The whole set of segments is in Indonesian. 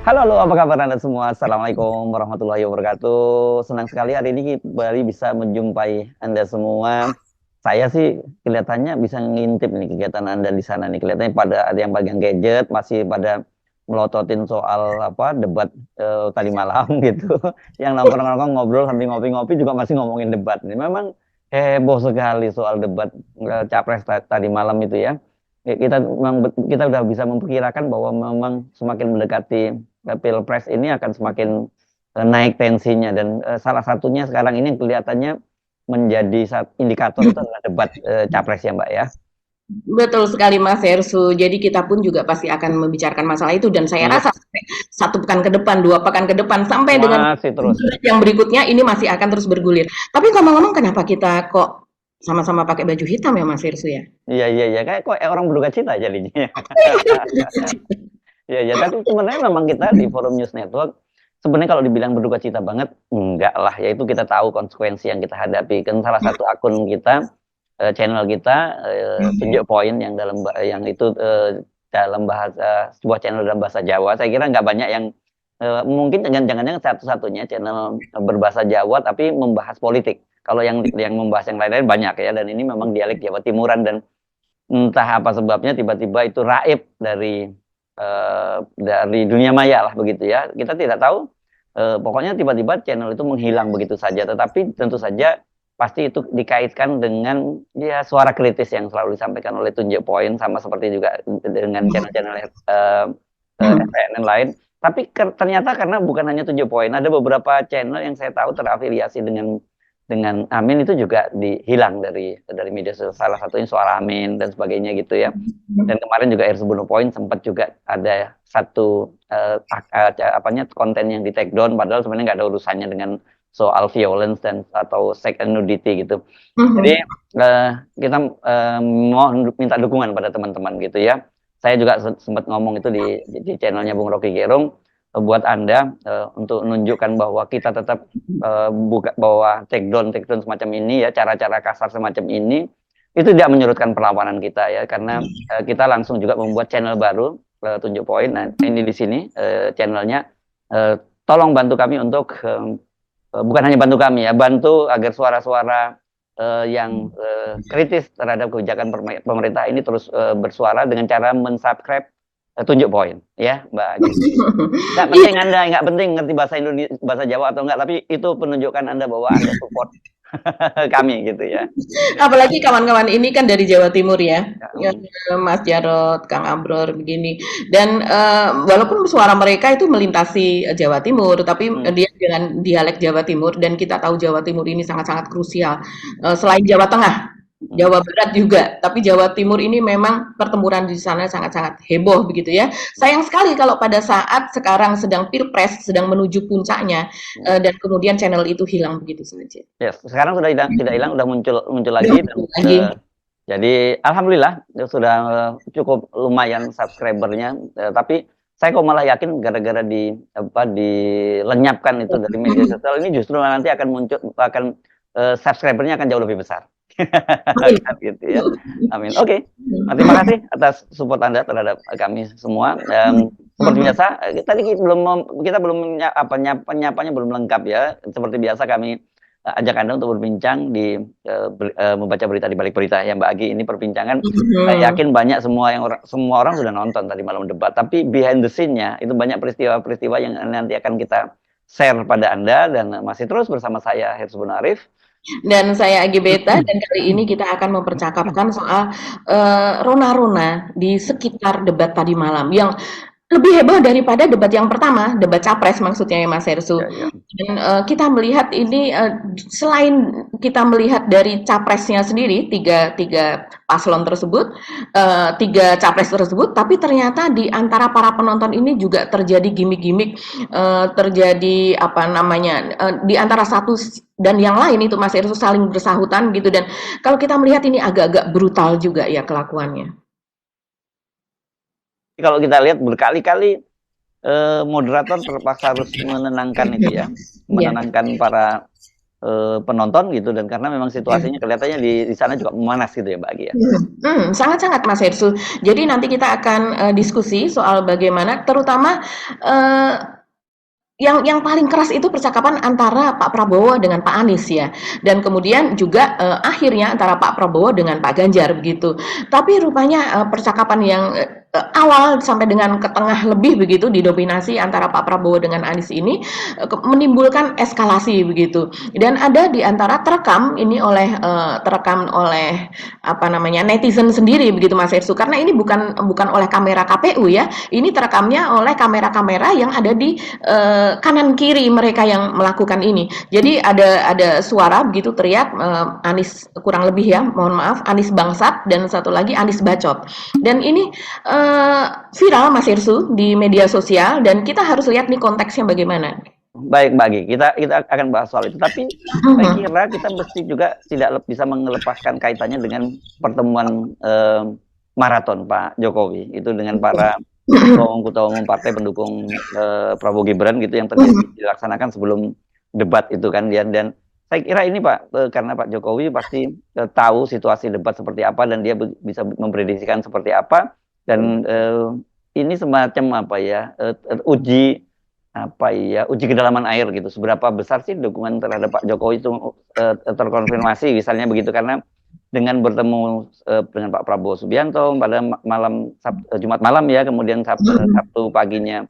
Halo, halo, apa kabar Anda semua? Assalamualaikum warahmatullahi wabarakatuh. Senang sekali hari ini kembali bisa menjumpai Anda semua. Saya sih kelihatannya bisa ngintip nih kegiatan Anda di sana nih. Kelihatannya pada ada yang bagian gadget, masih pada melototin soal apa debat tadi malam gitu. Yang nongkrong-nongkrong ngobrol sambil ngopi-ngopi juga masih ngomongin debat. Ini memang heboh sekali soal debat capres tadi malam itu ya. Kita udah bisa memperkirakan bahwa memang semakin mendekati Pilpres ini akan semakin naik tensinya dan salah satunya sekarang ini yang kelihatannya menjadi indikator itu adalah debat capres ya Mbak ya. Betul sekali Mas Hersu. Jadi kita pun juga pasti akan membicarakan masalah itu dan saya Iya, rasa sampai 1 pekan ke depan, 2 pekan ke depan, sampai dengan masih terus. yang berikutnya ini masih akan terus bergulir. Tapi ngomong-ngomong kenapa kita kok sama-sama pakai baju hitam ya Mas Hersu ya? Iya iya iya kayak kok orang berduka cita jadinya. Iya iya tapi sebenarnya memang kita di Forum News Network sebenarnya kalau dibilang berduka cita banget enggak lah, yaitu kita tahu konsekuensi yang kita hadapi. Kan salah satu akun kita channel kita tunjuk poin yang yang itu dalam bahasa sebuah channel dalam bahasa Jawa. Saya kira nggak banyak yang mungkin jangan-jangan satu-satunya channel berbahasa Jawa tapi membahas politik. Kalau yang membahas yang lain-lain banyak ya, dan ini memang dialek Jawa Timuran, dan entah apa sebabnya tiba-tiba itu raib dari dunia maya lah begitu ya. Kita tidak tahu. Pokoknya tiba-tiba channel itu menghilang begitu saja. Tetapi tentu saja pasti itu dikaitkan dengan ya suara kritis yang selalu disampaikan oleh Tunjuk Poin, sama seperti juga dengan channel-channel FNN lain. Tapi ternyata karena bukan hanya Tunjuk Poin, ada beberapa channel yang saya tahu terafiliasi dengan Amin itu juga dihilang dari media sosial. Salah satunya Suara Amin dan sebagainya gitu ya. Dan kemarin juga Air Sebuah Point sempat juga ada satu apanya konten yang di take down, padahal sebenarnya nggak ada urusannya dengan soal violence dan atau sex and nudity gitu. Jadi kita mau minta dukungan pada teman-teman gitu ya. Saya juga sempat ngomong itu di channelnya Bung Rocky Gerung, buat Anda untuk menunjukkan bahwa kita tetap buka bahwa take down semacam ini ya, cara-cara kasar semacam ini itu tidak menyurutkan perlawanan kita ya, karena kita langsung juga membuat channel baru Tunjuk Poin. Nah ini di sini channelnya, tolong bantu kami untuk bukan hanya bantu kami ya, bantu agar suara-suara yang kritis terhadap kebijakan pemerintah ini terus bersuara dengan cara mensubscribe Tunjuk Poin ya Mbak Agi. Nggak penting Anda, nggak penting ngerti bahasa Indonesia, bahasa Jawa atau enggak, tapi itu penunjukan Anda bahwa Anda support kami gitu ya. Apalagi kawan-kawan ini kan dari Jawa Timur ya, Ya, Mas Jarot, Kang Abror begini. Dan walaupun suara mereka itu melintasi Jawa Timur, tapi hmm. dia dengan dialek Jawa Timur dan kita tahu Jawa Timur ini sangat-sangat krusial. Selain Jawa Tengah, Hmm. Jawa Barat juga, tapi Jawa Timur ini memang pertempuran di sana sangat-sangat heboh begitu ya. Sayang sekali kalau pada saat sekarang sedang Pilpres, sedang menuju puncaknya, dan kemudian channel itu hilang begitu saja. Ya, sekarang sudah tidak hilang, sudah muncul muncul lagi, dan Lagi. jadi alhamdulillah sudah cukup lumayan subscribernya, tapi saya kok malah yakin gara-gara dilenyapkan itu dari media sosial ini, justru nanti akan muncul, subscribernya akan jauh lebih besar. Amin. Kan gitu ya. Amin. Oke. Nah, terima kasih atas support Anda terhadap kami semua. Seperti biasa, tadi kita belum penyapanya belum lengkap ya. Seperti biasa kami ajak Anda untuk berbincang membaca berita di balik berita ya Mbak Agi. Ini perbincangan saya yakin banyak, semua orang sudah nonton tadi malam debat, tapi behind the scene-nya itu banyak peristiwa-peristiwa yang nanti akan kita share pada Anda, dan masih terus bersama saya Hirsbun Arif. Dan saya Agi Beta dan kali ini kita akan mempercakapkan soal rona-rona di sekitar debat tadi malam yang lebih heboh daripada debat yang pertama, debat capres maksudnya ya Mas Hersu. Ya, ya. Dan kita melihat ini selain kita melihat dari capresnya sendiri, tiga tiga paslon tersebut, tiga capres tersebut, tapi ternyata di antara para penonton ini juga terjadi gimmick-gimmick, terjadi apa namanya, di antara satu dan yang lain itu Mas Hersu saling bersahutan gitu, dan kalau kita melihat ini agak-agak brutal juga ya kelakuannya. Kalau kita lihat berkali-kali moderator terpaksa harus menenangkan itu ya, Iya. menenangkan para penonton gitu, dan karena memang situasinya kelihatannya di sana juga memanas gitu ya Mbak Agi ya? Sangat-sangat Mas Hersu. Jadi nanti kita akan diskusi soal bagaimana terutama eh, yang paling keras itu percakapan antara Pak Prabowo dengan Pak Anies ya, dan kemudian juga akhirnya antara Pak Prabowo dengan Pak Ganjar begitu. Tapi rupanya percakapan yang awal sampai dengan ke tengah lebih begitu didominasi antara Pak Prabowo dengan Anies ini menimbulkan eskalasi begitu. Dan ada di antara terekam oleh apa namanya netizen sendiri begitu Mas Ersu, karena ini bukan oleh kamera KPU ya, ini terekamnya oleh kamera-kamera yang ada di kanan kiri mereka yang melakukan ini. Jadi ada suara begitu teriak Anies kurang lebih ya, mohon maaf, Anies bangsat dan satu lagi Anies bacot. Dan ini viral Mas Irsu di media sosial dan kita harus lihat nih konteksnya bagaimana. Baik Mbak Agi, kita akan bahas soal itu. Tapi saya kira kita mesti juga tidak bisa melepaskan kaitannya dengan pertemuan maraton Pak Jokowi itu dengan para ketua umum partai pendukung Prabowo Gibran gitu yang dilaksanakan sebelum debat itu kan ya. Dan saya kira ini Pak, karena Pak Jokowi pasti tahu situasi debat seperti apa dan dia bisa memprediksikan seperti apa, dan ini semacam apa ya, uji kedalaman air gitu. Seberapa besar sih dukungan terhadap Pak Jokowi itu terkonfirmasi misalnya begitu, karena dengan bertemu dengan Pak Prabowo Subianto pada Jumat malam ya, kemudian Sabtu paginya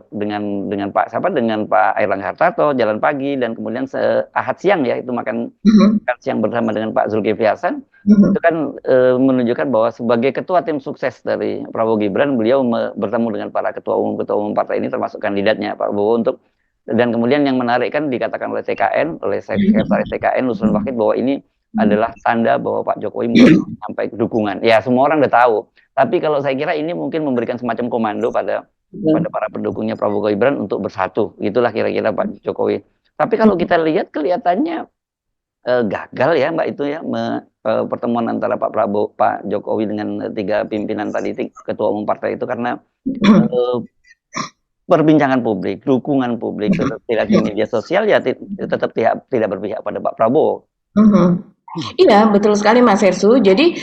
dengan Pak Airlangga Hartarto jalan pagi, dan kemudian Ahad siang ya itu makan siang bersama dengan Pak Zulkifli Hasan. Itu kan menunjukkan bahwa sebagai ketua tim sukses dari Prabowo Gibran, beliau bertemu dengan para ketua umum partai ini termasuk kandidatnya Pak Prabowo untuk. Dan kemudian yang menarik kan dikatakan oleh sekretaris TKN Nusron Wahid bahwa ini adalah tanda bahwa Pak Jokowi mulai sampai dukungan. Ya semua orang udah tahu. Tapi kalau saya kira ini mungkin memberikan semacam komando pada para pendukungnya Prabowo Gibran untuk bersatu. Itulah kira-kira Pak Jokowi. Tapi kalau kita lihat kelihatannya gagal ya Mbak itu ya, pertemuan antara Pak Jokowi dengan tiga pimpinan tadi, ketua umum partai itu, karena perbincangan publik, dukungan publik tetap tidak di media sosial ya tetap tidak berpihak pada Pak Prabowo. Iya, betul sekali Mas Hersu. Jadi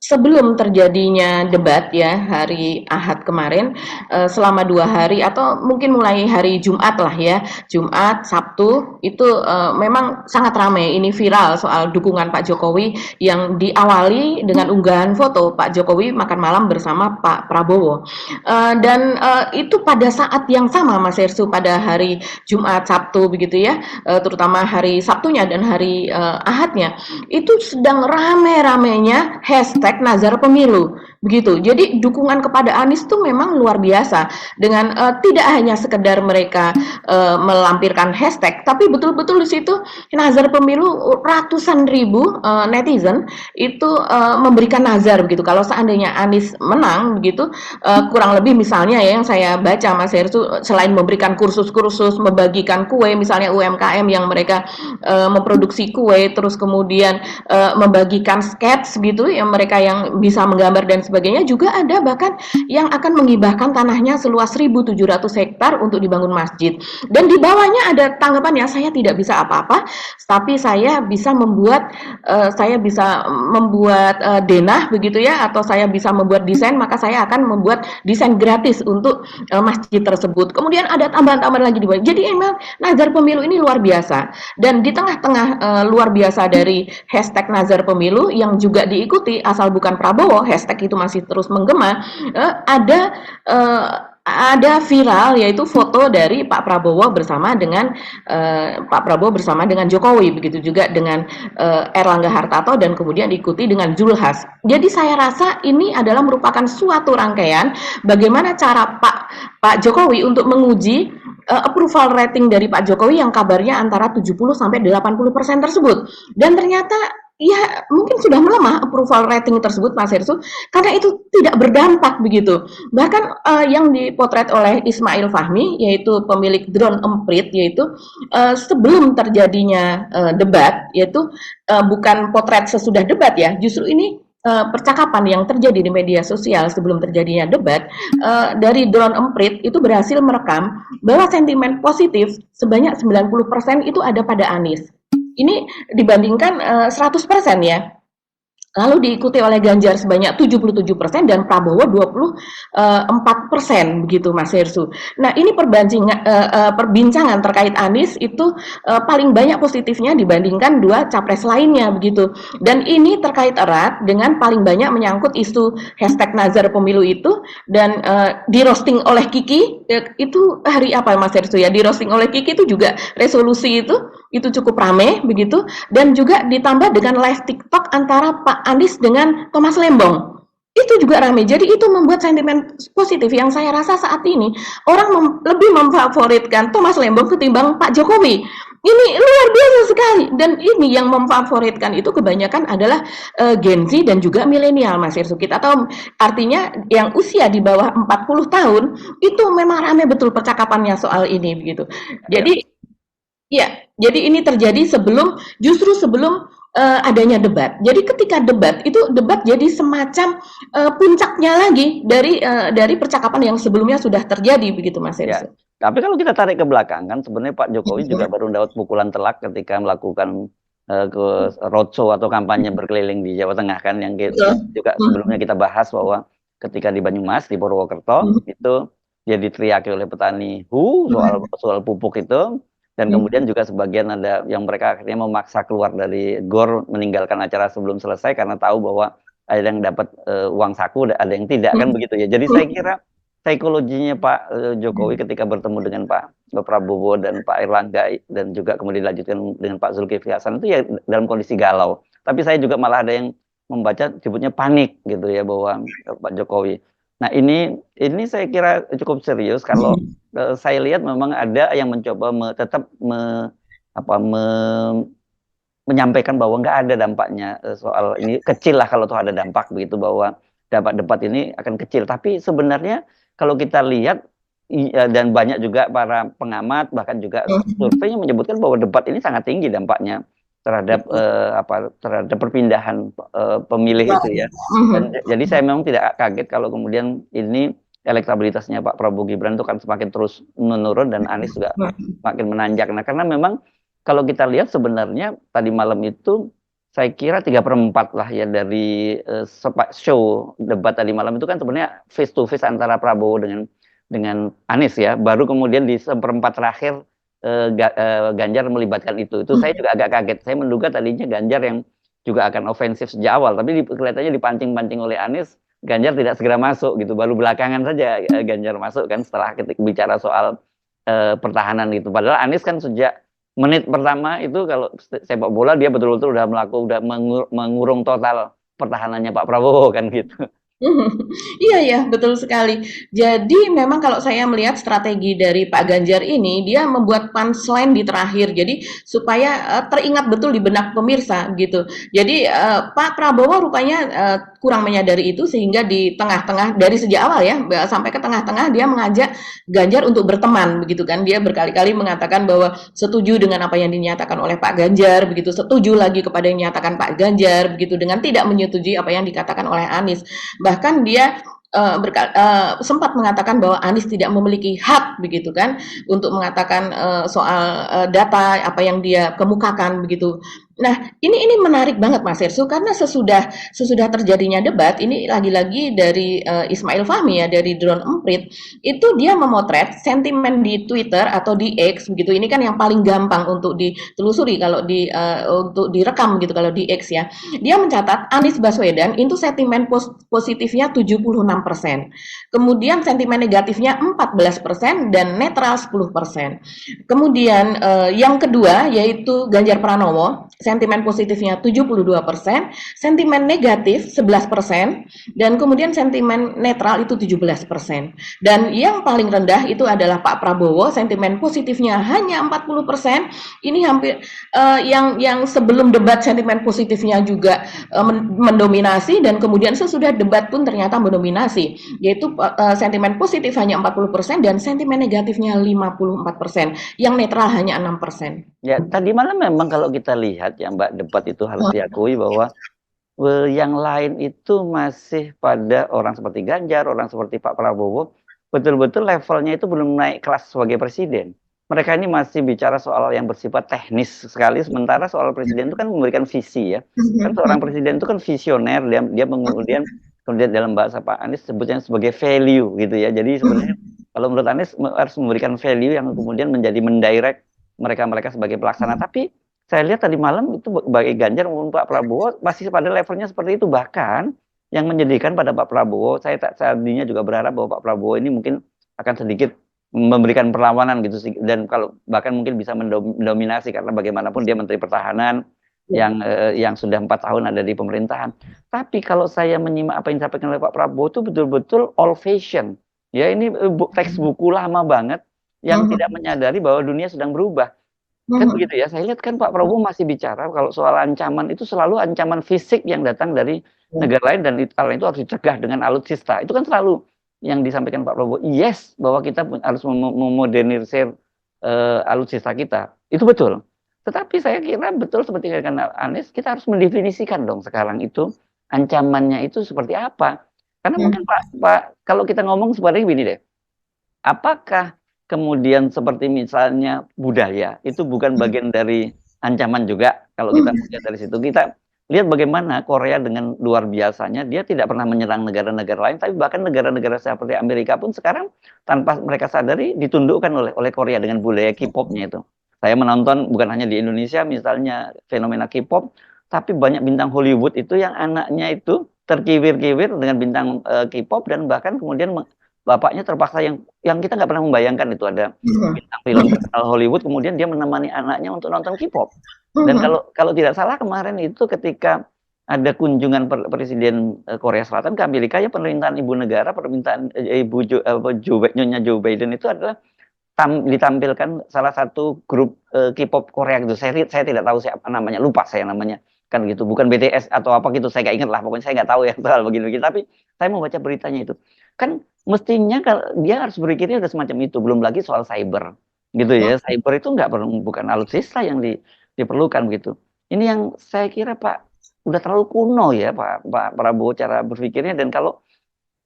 sebelum terjadinya debat ya hari Ahad kemarin, selama 2 hari atau mungkin mulai hari Jumat lah ya, Jumat, Sabtu itu memang sangat ramai, ini viral soal dukungan Pak Jokowi yang diawali dengan unggahan foto Pak Jokowi makan malam bersama Pak Prabowo. Dan itu pada saat yang sama Mas Hersu, pada hari Jumat, Sabtu begitu ya, terutama hari Sabtunya dan hari Ahadnya, itu sedang rame-ramenya hashtag Nazar Pemilu begitu. Jadi dukungan kepada Anies itu memang luar biasa, dengan tidak hanya sekedar mereka melampirkan hashtag, tapi betul-betul di situ Nazar Pemilu ratusan ribu netizen itu memberikan nazar begitu. Kalau seandainya Anies menang begitu, kurang lebih misalnya ya yang saya baca Mas Hersu, selain memberikan kursus-kursus, membagikan kue misalnya UMKM yang mereka memproduksi kue, terus kemudian membagikan sketch gitu yang mereka yang bisa menggambar dan sebagainya, juga ada bahkan yang akan menghibahkan tanahnya seluas 1.700 hektar untuk dibangun masjid. Dan di bawahnya ada tanggapannya, saya tidak bisa apa-apa, tapi saya bisa membuat denah begitu ya, atau saya bisa membuat desain, maka saya akan membuat desain gratis untuk masjid tersebut. Kemudian ada tambahan-tambahan lagi di bawah. Jadi emang Nazar Pemilu ini luar biasa. Dan di tengah-tengah luar biasa dari hashtag Nazar Pemilu yang juga diikuti asal bukan Prabowo, hashtag itu masih terus menggema, ada viral yaitu foto dari Pak Prabowo bersama dengan Jokowi, begitu juga dengan Airlangga Hartarto, dan kemudian diikuti dengan Zulhas. Jadi saya rasa ini adalah merupakan suatu rangkaian bagaimana cara Pak Jokowi untuk menguji approval rating dari Pak Jokowi yang kabarnya antara 70-80% tersebut. Dan ternyata ya mungkin sudah melemah approval rating tersebut Mas Hersu, karena itu tidak berdampak begitu. Bahkan yang dipotret oleh Ismail Fahmi, yaitu pemilik drone emprit, yaitu sebelum terjadinya debat, yaitu bukan potret sesudah debat ya, justru ini percakapan yang terjadi di media sosial sebelum terjadinya debat, dari drone emprit itu berhasil merekam bahwa sentimen positif sebanyak 90% itu ada pada Anies. Ini dibandingkan 100% ya. Lalu diikuti oleh Ganjar sebanyak 77% dan Prabowo 24% begitu Mas Hersu. Nah, ini perbincangan terkait Anies itu paling banyak positifnya dibandingkan dua capres lainnya begitu. Dan ini terkait erat dengan paling banyak menyangkut isu hashtag Nazar Pemilu itu dan di roasting oleh Kiki itu hari apa Mas Hersu ya? Di roasting oleh Kiki itu juga resolusi itu cukup rame begitu dan juga ditambah dengan live TikTok antara Pak Anies dengan Thomas Lembong. Itu juga ramai. Jadi itu membuat sentimen positif yang saya rasa saat ini orang lebih memfavoritkan Thomas Lembong ketimbang Pak Jokowi. Ini luar biasa sekali dan ini yang memfavoritkan itu kebanyakan adalah Gen Z dan juga milenial Mas Irsu. Kita tahu artinya yang usia di bawah 40 tahun itu memang ramai betul percakapannya soal ini begitu. Ya. Jadi iya, jadi ini terjadi justru sebelum adanya debat. Jadi ketika debat jadi semacam puncaknya lagi dari percakapan yang sebelumnya sudah terjadi begitu Mas Ya, Erso. tapi kalau kita tarik ke belakang kan sebenarnya Pak Jokowi juga baru dapat pukulan telak ketika melakukan ke roadshow atau kampanye berkeliling di Jawa Tengah kan yang Betul. juga sebelumnya kita bahas bahwa ketika di Banyumas di Purwokerto itu dia diteriaki oleh petani soal pupuk itu dan kemudian juga sebagian ada yang mereka akhirnya memaksa keluar dari GOR meninggalkan acara sebelum selesai karena tahu bahwa ada yang dapat uang saku ada yang tidak kan begitu ya. Jadi saya kira psikologinya Pak Jokowi ketika bertemu dengan Pak Prabowo dan Pak Erlangga dan juga kemudian dilanjutkan dengan Pak Zulkifli Hasan itu ya dalam kondisi galau. Tapi saya juga malah ada yang membaca disebutnya panik gitu ya bahwa Pak Jokowi. Nah ini saya kira cukup serius kalau saya lihat memang ada yang mencoba tetap menyampaikan bahwa nggak ada dampaknya soal ini kecil lah kalau tuh ada dampak begitu bahwa dampak debat ini akan kecil. Tapi sebenarnya kalau kita lihat dan banyak juga para pengamat bahkan juga survei yang menyebutkan bahwa debat ini sangat tinggi dampaknya terhadap terhadap perpindahan pemilih itu ya. Dan jadi saya memang tidak kaget kalau kemudian ini elektabilitasnya Pak Prabowo Gibran itu kan semakin terus menurun dan Anies juga makin menanjak. Nah, karena memang kalau kita lihat sebenarnya tadi malam itu saya kira 3/4 lah ya dari show debat tadi malam itu kan sebenarnya face to face antara Prabowo dengan Anies ya. Baru kemudian di seperempat terakhir Ganjar melibatkan itu. Itu saya juga agak kaget. Saya menduga tadinya Ganjar yang juga akan ofensif sejak awal, tapi kelihatannya dipancing-pancing oleh Anies. Ganjar tidak segera masuk gitu. Baru belakangan saja Ganjar masuk kan setelah ketika bicara soal pertahanan gitu. Padahal Anies kan sejak menit pertama itu kalau sepak bola dia betul-betul udah mengurung total pertahanannya Pak Prabowo kan gitu. Iya ya, betul sekali. Jadi memang kalau saya melihat strategi dari Pak Ganjar ini, dia membuat punchline di terakhir. Jadi supaya teringat betul di benak pemirsa gitu. Jadi Pak Prabowo rupanya kurang menyadari itu sehingga di tengah-tengah dari sejak awal ya sampai ke tengah-tengah dia mengajak Ganjar untuk berteman begitu kan. Dia berkali-kali mengatakan bahwa setuju dengan apa yang dinyatakan oleh Pak Ganjar begitu, setuju lagi kepada yang dinyatakan Pak Ganjar begitu dengan tidak menyetujui apa yang dikatakan oleh Anies. Bahkan dia sempat mengatakan bahwa Anies tidak memiliki hak begitu kan untuk mengatakan soal data apa yang dia kemukakan begitu. Nah, ini menarik banget Mas Hersu karena sesudah terjadinya debat ini lagi-lagi dari Ismail Fahmi ya dari Drone Emprit itu dia memotret sentimen di Twitter atau di X begitu. Ini kan yang paling gampang untuk ditelusuri kalau untuk direkam gitu kalau di X ya. Dia mencatat Anies Baswedan itu sentimen positifnya 76%. Kemudian sentimen negatifnya 14% dan netral 10%. Kemudian yang kedua yaitu Ganjar Pranowo, sentimen positifnya 72%, sentimen negatif 11%, dan kemudian sentimen netral itu 17%. Dan yang paling rendah itu adalah Pak Prabowo, sentimen positifnya hanya 40%. Ini hampir yang sebelum debat sentimen positifnya juga mendominasi dan kemudian sesudah debat pun ternyata mendominasi, yaitu sentimen positif hanya 40% dan sentimen negatifnya 54%, yang netral hanya 6%. Ya, tadi malam memang kalau kita lihat ya Mbak debat itu harus diakui bahwa yang lain itu masih pada orang seperti Ganjar, orang seperti Pak Prabowo, betul-betul levelnya itu belum naik kelas sebagai presiden. Mereka ini masih bicara soal yang bersifat teknis sekali, sementara soal presiden itu kan memberikan visi ya. Kan seorang presiden itu kan visioner, dia kemudian dalam bahasa Pak Anies sebutnya sebagai value gitu ya. Jadi sebenarnya kalau menurut Anies harus memberikan value yang kemudian menjadi mendirect mereka-mereka sebagai pelaksana. Tapi saya lihat tadi malam itu bagi Ganjar maupun Pak Prabowo masih pada levelnya seperti itu. Bahkan yang menyedihkan pada Pak Prabowo, saya tadinya juga berharap bahwa Pak Prabowo ini mungkin akan sedikit memberikan perlawanan gitu sih, dan kalau bahkan mungkin bisa mendominasi karena bagaimanapun dia Menteri Pertahanan yang sudah 4 tahun ada di pemerintahan. Tapi kalau saya menyimak apa yang disampaikan oleh Pak Prabowo itu betul-betul old fashion. Ya ini teks buku lama banget yang tidak menyadari bahwa dunia sedang berubah. Kan begitu ya, saya lihat kan Pak Prabowo masih bicara kalau soal ancaman itu selalu ancaman fisik yang datang dari negara lain dan itu harus dicegah dengan alutsista. Itu kan selalu yang disampaikan Pak Prabowo. Yes, bahwa kita harus memodernisir alutsista kita. Itu betul. Tetapi saya kira betul seperti katakan Anies, kita harus mendefinisikan dong sekarang itu ancamannya itu seperti apa. Karena mungkin Pak kalau kita ngomong seperti ini deh. Apakah kemudian seperti misalnya budaya itu bukan bagian dari ancaman juga kalau kita melihat dari situ. Kita lihat bagaimana Korea dengan luar biasanya dia tidak pernah menyerang negara-negara lain, tapi bahkan negara-negara seperti Amerika pun sekarang tanpa mereka sadari ditundukkan oleh Korea dengan budaya K-popnya itu. Saya menonton bukan hanya di Indonesia misalnya fenomena K-pop, tapi banyak bintang Hollywood itu yang anaknya itu terkiwir-kiwir dengan bintang K-pop dan bahkan kemudian bapaknya terpaksa yang kita nggak pernah membayangkan itu ada bintang film terkenal Hollywood kemudian dia menemani anaknya untuk nonton K-pop. Dan kalau tidak salah kemarin itu ketika ada kunjungan Presiden Korea Selatan ke Amerika ya permintaan ibu negara, permintaan Nyonya Joe Biden itu adalah ditampilkan salah satu grup K-pop Korea gitu. Saya tidak tahu siapa namanya, lupa saya namanya kan gitu, bukan BTS atau apa gitu, saya nggak ingat lah, pokoknya saya nggak tahu ya soal begini-begini, tapi saya mau baca beritanya itu kan mestinya kalau dia harus berpikirnya udah semacam itu, belum lagi soal cyber gitu ya, cyber itu nggak perlu, bukan alutsista yang diperlukan gitu. Ini yang saya kira Pak udah terlalu kuno ya Pak Prabowo cara berpikirnya, dan kalau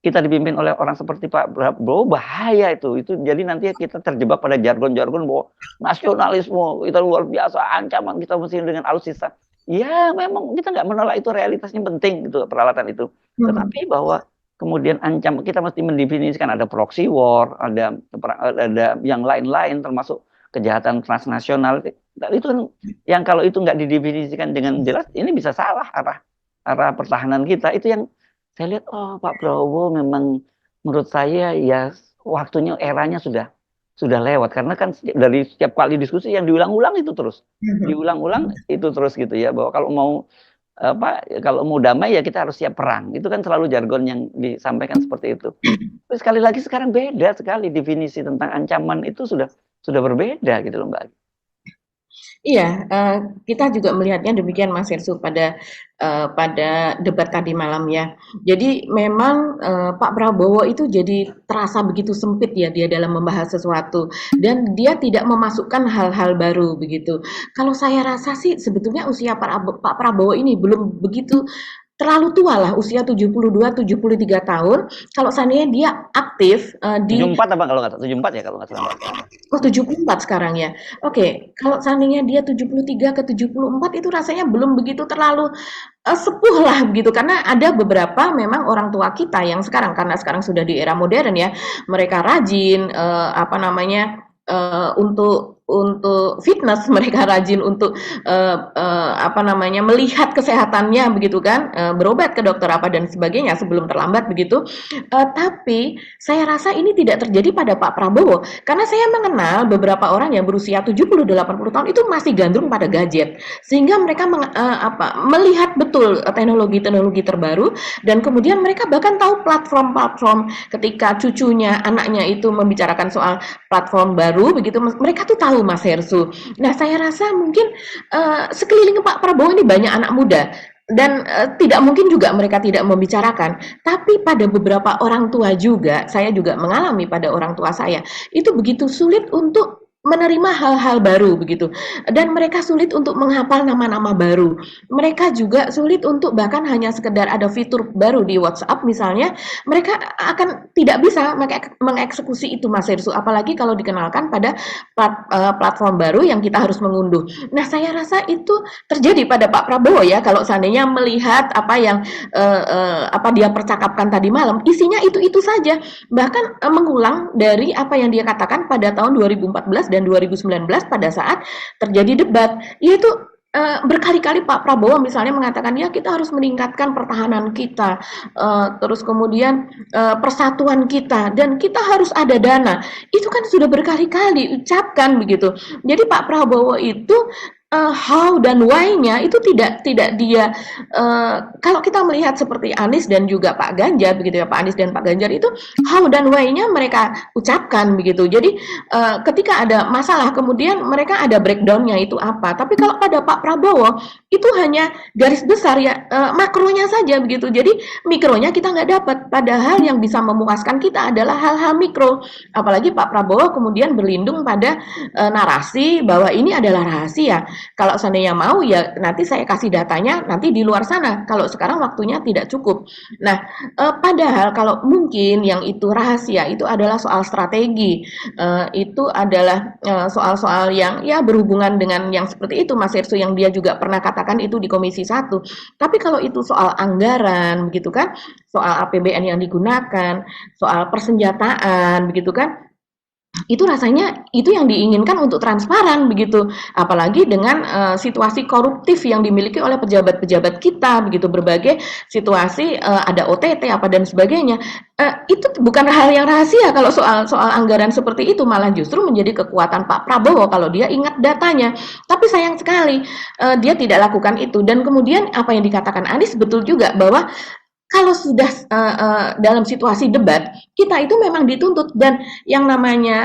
kita dipimpin oleh orang seperti Pak Prabowo bahaya itu jadi nanti kita terjebak pada jargon-jargon bahwa nasionalisme kita luar biasa, ancaman kita mesti dengan alutsista. Ya memang kita nggak menolak itu, realitasnya penting gitu peralatan itu, tetapi bahwa kemudian kita mesti mendefinisikan ada proxy war, ada yang lain-lain termasuk kejahatan transnasional. Itu yang kalau itu nggak didefinisikan dengan jelas ini bisa salah arah pertahanan kita. Itu yang saya lihat, oh Pak Prabowo memang menurut saya ya waktunya, eranya sudah lewat, karena kan dari setiap kali diskusi yang diulang-ulang itu terus gitu ya, bahwa kalau mau damai ya kita harus siap perang. Itu kan selalu jargon yang disampaikan seperti itu. Tapi sekali lagi sekarang beda sekali, definisi tentang ancaman itu sudah berbeda gitu loh Mbak. Iya, kita juga melihatnya demikian Mas Hersu pada debat tadi malam ya. Jadi memang Pak Prabowo itu jadi terasa begitu sempit ya dia dalam membahas sesuatu dan dia tidak memasukkan hal-hal baru begitu. Kalau saya rasa sih sebetulnya usia Pak Prabowo ini belum begitu terlalu tua lah, usia 72, 73 tahun. Kalau seandainya dia aktif di 74 apa kalau nggak salah, 74 ya kalau nggak salah. Oh 74 sekarang ya. Oke, kalau seandainya dia 73 ke 74 itu rasanya belum begitu terlalu sepuh lah begitu, karena ada beberapa memang orang tua kita yang sekarang karena sekarang sudah di era modern ya, mereka rajin apa namanya untuk fitness, mereka rajin untuk apa namanya melihat kesehatannya begitu kan, berobat ke dokter apa dan sebagainya sebelum terlambat begitu. Tapi saya rasa ini tidak terjadi pada Pak Prabowo karena saya mengenal beberapa orang yang berusia 70-80 tahun itu masih gandrung pada gadget, sehingga mereka melihat betul teknologi-teknologi terbaru dan kemudian mereka bahkan tahu platform-platform. Ketika cucunya, anaknya itu membicarakan soal platform baru begitu, mereka tuh tahu Mas Hersu. Nah saya rasa mungkin sekeliling Pak Prabowo ini banyak anak muda dan tidak mungkin juga mereka tidak membicarakan, tapi pada beberapa orang tua juga, saya juga mengalami pada orang tua saya itu begitu sulit untuk menerima hal-hal baru begitu, dan mereka sulit untuk menghafal nama-nama baru. Mereka juga sulit untuk bahkan hanya sekedar ada fitur baru di WhatsApp misalnya, mereka akan tidak bisa mengeksekusi itu, Mas Hersu, apalagi kalau dikenalkan pada platform baru yang kita harus mengunduh. Nah, saya rasa itu terjadi pada Pak Prabowo ya, kalau seandainya melihat apa yang apa dia percakapkan tadi malam, isinya itu-itu saja, bahkan mengulang dari apa yang dia katakan pada tahun 2014 dan 2019 pada saat terjadi debat, yaitu berkali-kali Pak Prabowo misalnya mengatakan ya kita harus meningkatkan pertahanan kita, terus kemudian persatuan kita, dan kita harus ada dana. Itu kan sudah berkali-kali ucapkan begitu. Jadi Pak Prabowo itu how dan why-nya itu tidak dia kalau kita melihat seperti Anies dan juga Pak Ganjar begitu ya, Pak Anies dan Pak Ganjar itu how dan why-nya mereka ucapkan begitu. Jadi ketika ada masalah kemudian mereka ada breakdown-nya itu apa. Tapi kalau pada Pak Prabowo itu hanya garis besar ya, makronya saja begitu. Jadi mikronya kita nggak dapat. Padahal yang bisa memuaskan kita adalah hal-hal mikro. Apalagi Pak Prabowo kemudian berlindung pada narasi bahwa ini adalah rahasia. Kalau seandainya mau ya nanti saya kasih datanya nanti di luar sana. Kalau sekarang waktunya tidak cukup. Nah, padahal kalau mungkin yang itu rahasia itu adalah soal strategi. Itu adalah soal-soal yang ya berhubungan dengan yang seperti itu Mas Hersu yang dia juga pernah katakan itu di Komisi 1. Tapi kalau itu soal anggaran begitu kan, soal APBN yang digunakan, soal persenjataan begitu kan, itu rasanya itu yang diinginkan untuk transparan begitu, apalagi dengan situasi koruptif yang dimiliki oleh pejabat-pejabat kita begitu, berbagai situasi ada OTT apa dan sebagainya, itu bukan hal yang rahasia kalau soal anggaran seperti itu, malah justru menjadi kekuatan Pak Prabowo kalau dia ingat datanya. Tapi sayang sekali dia tidak lakukan itu, dan kemudian apa yang dikatakan Anies betul juga bahwa kalau sudah dalam situasi debat, kita itu memang dituntut, dan yang namanya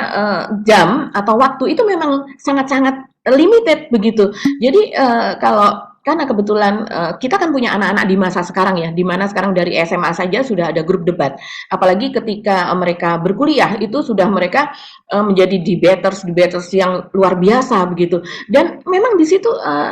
jam atau waktu itu memang sangat-sangat limited begitu. Jadi kalau karena kebetulan kita kan punya anak-anak di masa sekarang ya, di mana sekarang dari SMA saja sudah ada grup debat. Apalagi ketika mereka berkuliah itu sudah mereka menjadi debaters yang luar biasa begitu. Dan memang di situ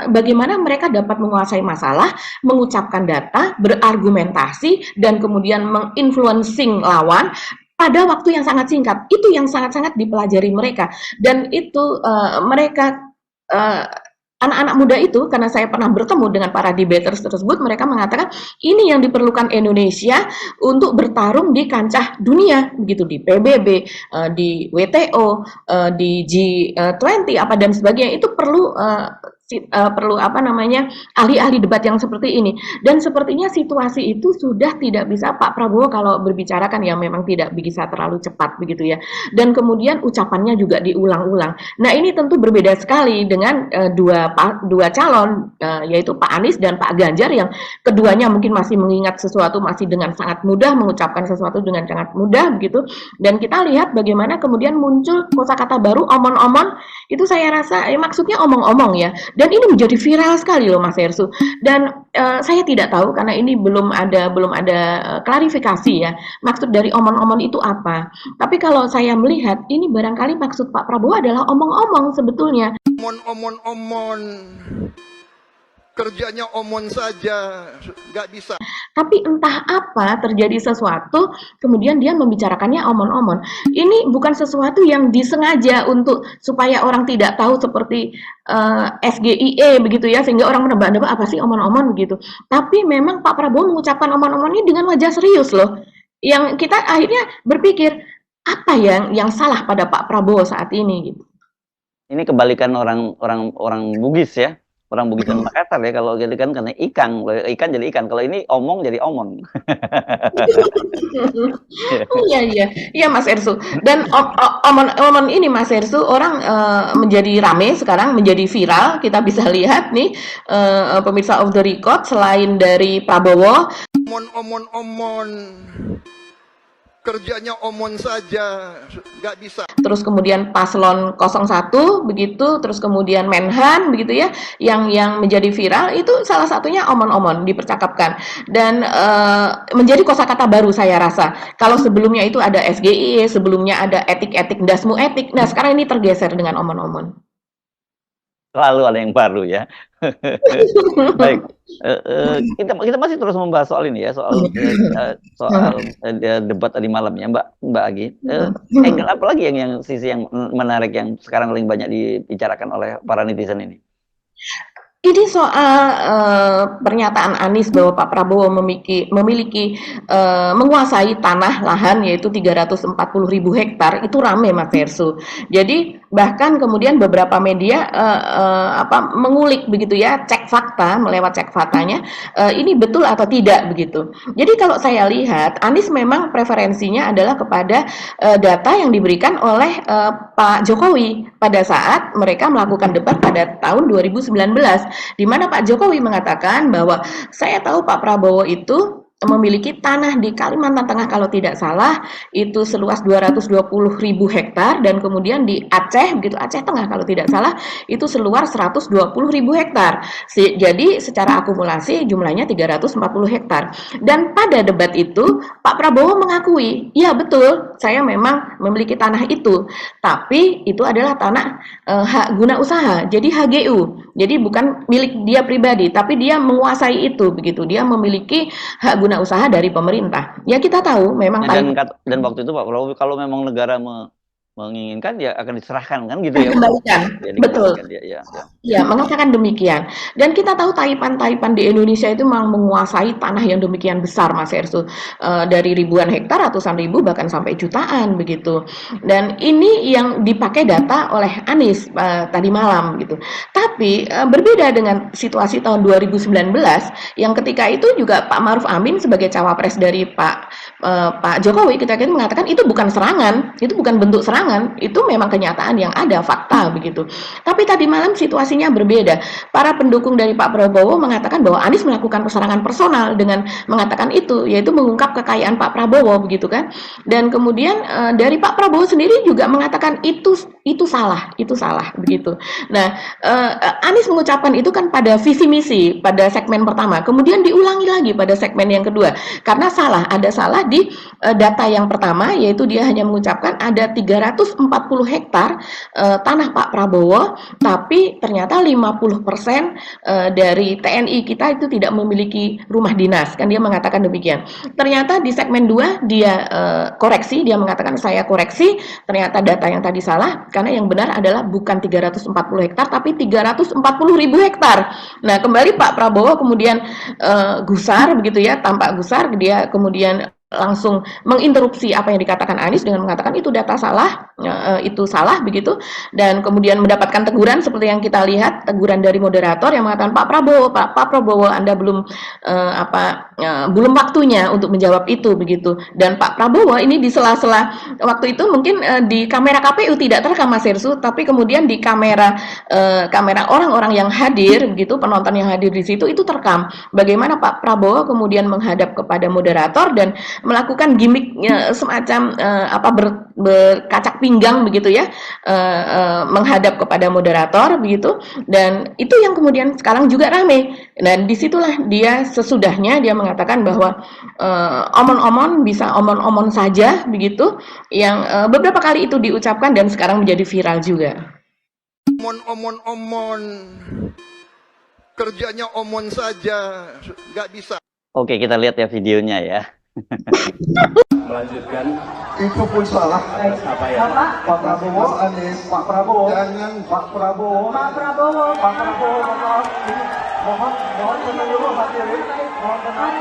bagaimana mereka dapat menguasai masalah, mengucapkan data, berargumentasi, dan kemudian menginfluencing lawan pada waktu yang sangat singkat. Itu yang sangat-sangat dipelajari mereka, dan itu mereka anak-anak muda itu, karena saya pernah bertemu dengan para debaters tersebut, mereka mengatakan ini yang diperlukan Indonesia untuk bertarung di kancah dunia begitu, di PBB, di WTO, di G20 apa dan sebagainya. Itu perlu perlu apa namanya ahli-ahli debat yang seperti ini, dan sepertinya situasi itu sudah tidak bisa Pak Prabowo kalau berbicara kan ya memang tidak bisa terlalu cepat begitu ya, dan kemudian ucapannya juga diulang-ulang. Nah, ini tentu berbeda sekali dengan dua calon yaitu Pak Anies dan Pak Ganjar, yang keduanya mungkin masih mengingat sesuatu masih dengan sangat mudah, mengucapkan sesuatu dengan sangat mudah begitu, dan kita lihat bagaimana kemudian muncul kosakata baru omon-omon. Itu saya rasa maksudnya omong-omong ya, dan ini menjadi viral sekali loh Mas Hersu. Dan saya tidak tahu karena ini belum ada klarifikasi ya, maksud dari omon-omon itu apa. Tapi kalau saya melihat ini barangkali maksud Pak Prabowo adalah omong-omong sebetulnya. Omon, kerjanya omon saja, nggak bisa. Tapi entah apa terjadi sesuatu, kemudian dia membicarakannya omon-omon. Ini bukan sesuatu yang disengaja untuk supaya orang tidak tahu seperti SGIE begitu ya, sehingga orang menebak-nebak apa sih omon-omon begitu. Tapi memang Pak Prabowo mengucapkan omon-omon ini dengan wajah serius loh. Yang kita akhirnya berpikir apa yang salah pada Pak Prabowo saat ini gitu. Ini kebalikan orang Bugis ya. Orang Bugis dan Makassar ya, kalau gitu kan karena ikan jadi ikan, kalau ini omong jadi omon. Iya Mas Ersu. Dan omon ini Mas Ersu, orang menjadi rame sekarang, menjadi viral. Kita bisa lihat nih pemirsa Off the Record, selain dari Prabowo, Omon, kerjanya omon saja, nggak bisa. terus kemudian paslon 01 begitu, terus kemudian Menhan begitu ya, yang menjadi viral itu salah satunya omon-omon dipercakapkan dan menjadi kosakata baru saya rasa. Kalau sebelumnya itu ada SGI, sebelumnya ada etik-etik, dasmu etik. Nah, sekarang ini tergeser dengan omon-omon. Selalu ada yang baru ya. Baik, kita masih terus membahas soal ini ya, debat tadi malam ya, Mbak Agi. Angle apa lagi yang sisi yang menarik yang sekarang paling banyak dibicarakan oleh para netizen ini? Ini soal pernyataan Anies bahwa Pak Prabowo memiliki menguasai tanah lahan yaitu 340.000 hektar itu rame Mas Hersu. Jadi bahkan kemudian beberapa media mengulik begitu ya, cek fakta melewat cek faktanya ini betul atau tidak begitu. Jadi kalau saya lihat Anies memang preferensinya adalah kepada data yang diberikan oleh Pak Jokowi pada saat mereka melakukan debat pada tahun 2019. Di mana Pak Jokowi mengatakan bahwa saya tahu Pak Prabowo itu memiliki tanah di Kalimantan Tengah kalau tidak salah itu seluas 220.000 hektar dan kemudian di Aceh begitu Aceh Tengah kalau tidak salah itu seluas 120.000 hektar. Jadi secara akumulasi jumlahnya 340 hektar. Dan pada debat itu Pak Prabowo mengakui, "Ya betul, saya memang memiliki tanah itu, tapi itu adalah tanah hak guna usaha, jadi HGU. Jadi bukan milik dia pribadi, tapi dia menguasai itu begitu. Dia memiliki hak guna usaha dari pemerintah." Ya kita tahu memang dan waktu itu Pak Prabowo kalau memang negara menginginkan ya akan diserahkan kan gitu ya. Dikembalikan. Betul. Ya. Ya, mengatakan demikian. Dan kita tahu taipan-taipan di Indonesia itu memang menguasai tanah yang demikian besar, Mas Ersu. Dari ribuan hektar, ratusan ribu, bahkan sampai jutaan begitu. Dan ini yang dipakai data oleh Anies tadi malam gitu. Tapi berbeda dengan situasi tahun 2019 yang ketika itu juga Pak Maruf Amin sebagai cawapres dari Pak Jokowi kita mengatakan itu bukan serangan, itu bukan bentuk serangan, itu memang kenyataan yang ada, fakta begitu. Tapi tadi malam situasinya berbeda. Para pendukung dari Pak Prabowo mengatakan bahwa Anies melakukan serangan personal dengan mengatakan itu, yaitu mengungkap kekayaan Pak Prabowo begitu kan. Dan kemudian dari Pak Prabowo sendiri juga mengatakan itu salah begitu. Nah, Anies mengucapkan itu kan pada visi misi pada segmen pertama, kemudian diulangi lagi pada segmen yang kedua. Karena ada salah di data yang pertama, yaitu dia hanya mengucapkan ada 340 hektar tanah Pak Prabowo, tapi ternyata 50% dari TNI kita itu tidak memiliki rumah dinas, kan dia mengatakan demikian. Ternyata di segmen 2 dia koreksi, dia mengatakan saya koreksi, ternyata data yang tadi salah, karena yang benar adalah bukan 340 hektar, tapi 340.000 hektar. Nah, kembali Pak Prabowo kemudian gusar begitu ya, tampak gusar, dia kemudian langsung menginterupsi apa yang dikatakan Anies dengan mengatakan itu data salah, itu salah begitu, dan kemudian mendapatkan teguran seperti yang kita lihat, teguran dari moderator yang mengatakan Pak Prabowo Anda belum belum waktunya untuk menjawab itu begitu. Dan Pak Prabowo ini di sela-sela waktu itu mungkin di kamera KPU tidak terekam Mas Hersu, tapi kemudian di kamera orang-orang yang hadir begitu, penonton yang hadir di situ itu terekam bagaimana Pak Prabowo kemudian menghadap kepada moderator dan melakukan gimmicknya semacam berkacak pinggang begitu ya, menghadap kepada moderator begitu, dan itu yang kemudian sekarang juga rame. Dan disitulah dia sesudahnya dia mengatakan bahwa omon-omon bisa omon-omon saja begitu, yang beberapa kali itu diucapkan dan sekarang menjadi viral juga. Omon. Kerjanya omon saja, nggak bisa. Oke, kita lihat ya videonya ya. Melanjutkan itu pun salah. apa ya? Pak Prabowo, Anies, Pak Prabowo, jangan Pak Prabowo, mohon tenang dulu hadirin, mohon tenang,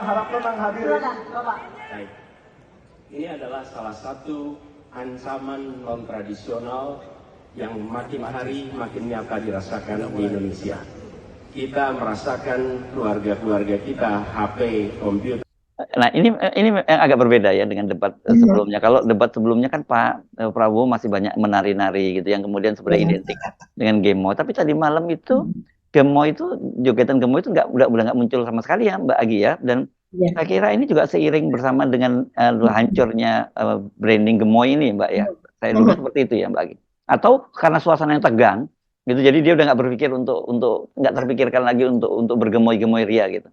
harap tenang hadirin. Baik. Ini adalah salah satu ancaman non tradisional yang makin hari makin nyata dirasakan di Indonesia. Kita merasakan keluarga kita HP, komputer. Nah, ini yang agak berbeda ya dengan debat sebelumnya. Kalau debat sebelumnya kan Pak Prabowo masih banyak menari-nari gitu yang kemudian sebenarnya identik dengan Gemo. Tapi tadi malam itu Gemo itu jogetan Gemo itu udah nggak muncul sama sekali ya Mbak Agi ya. Dan Iya. Saya kira ini juga seiring bersama dengan hancurnya branding gemoy ini, Mbak ya. Saya duga seperti itu ya, Mbak. Atau karena suasana yang tegang, gitu. Jadi dia udah nggak berpikir untuk nggak terpikirkan lagi untuk bergemoy-gemoy ria gitu.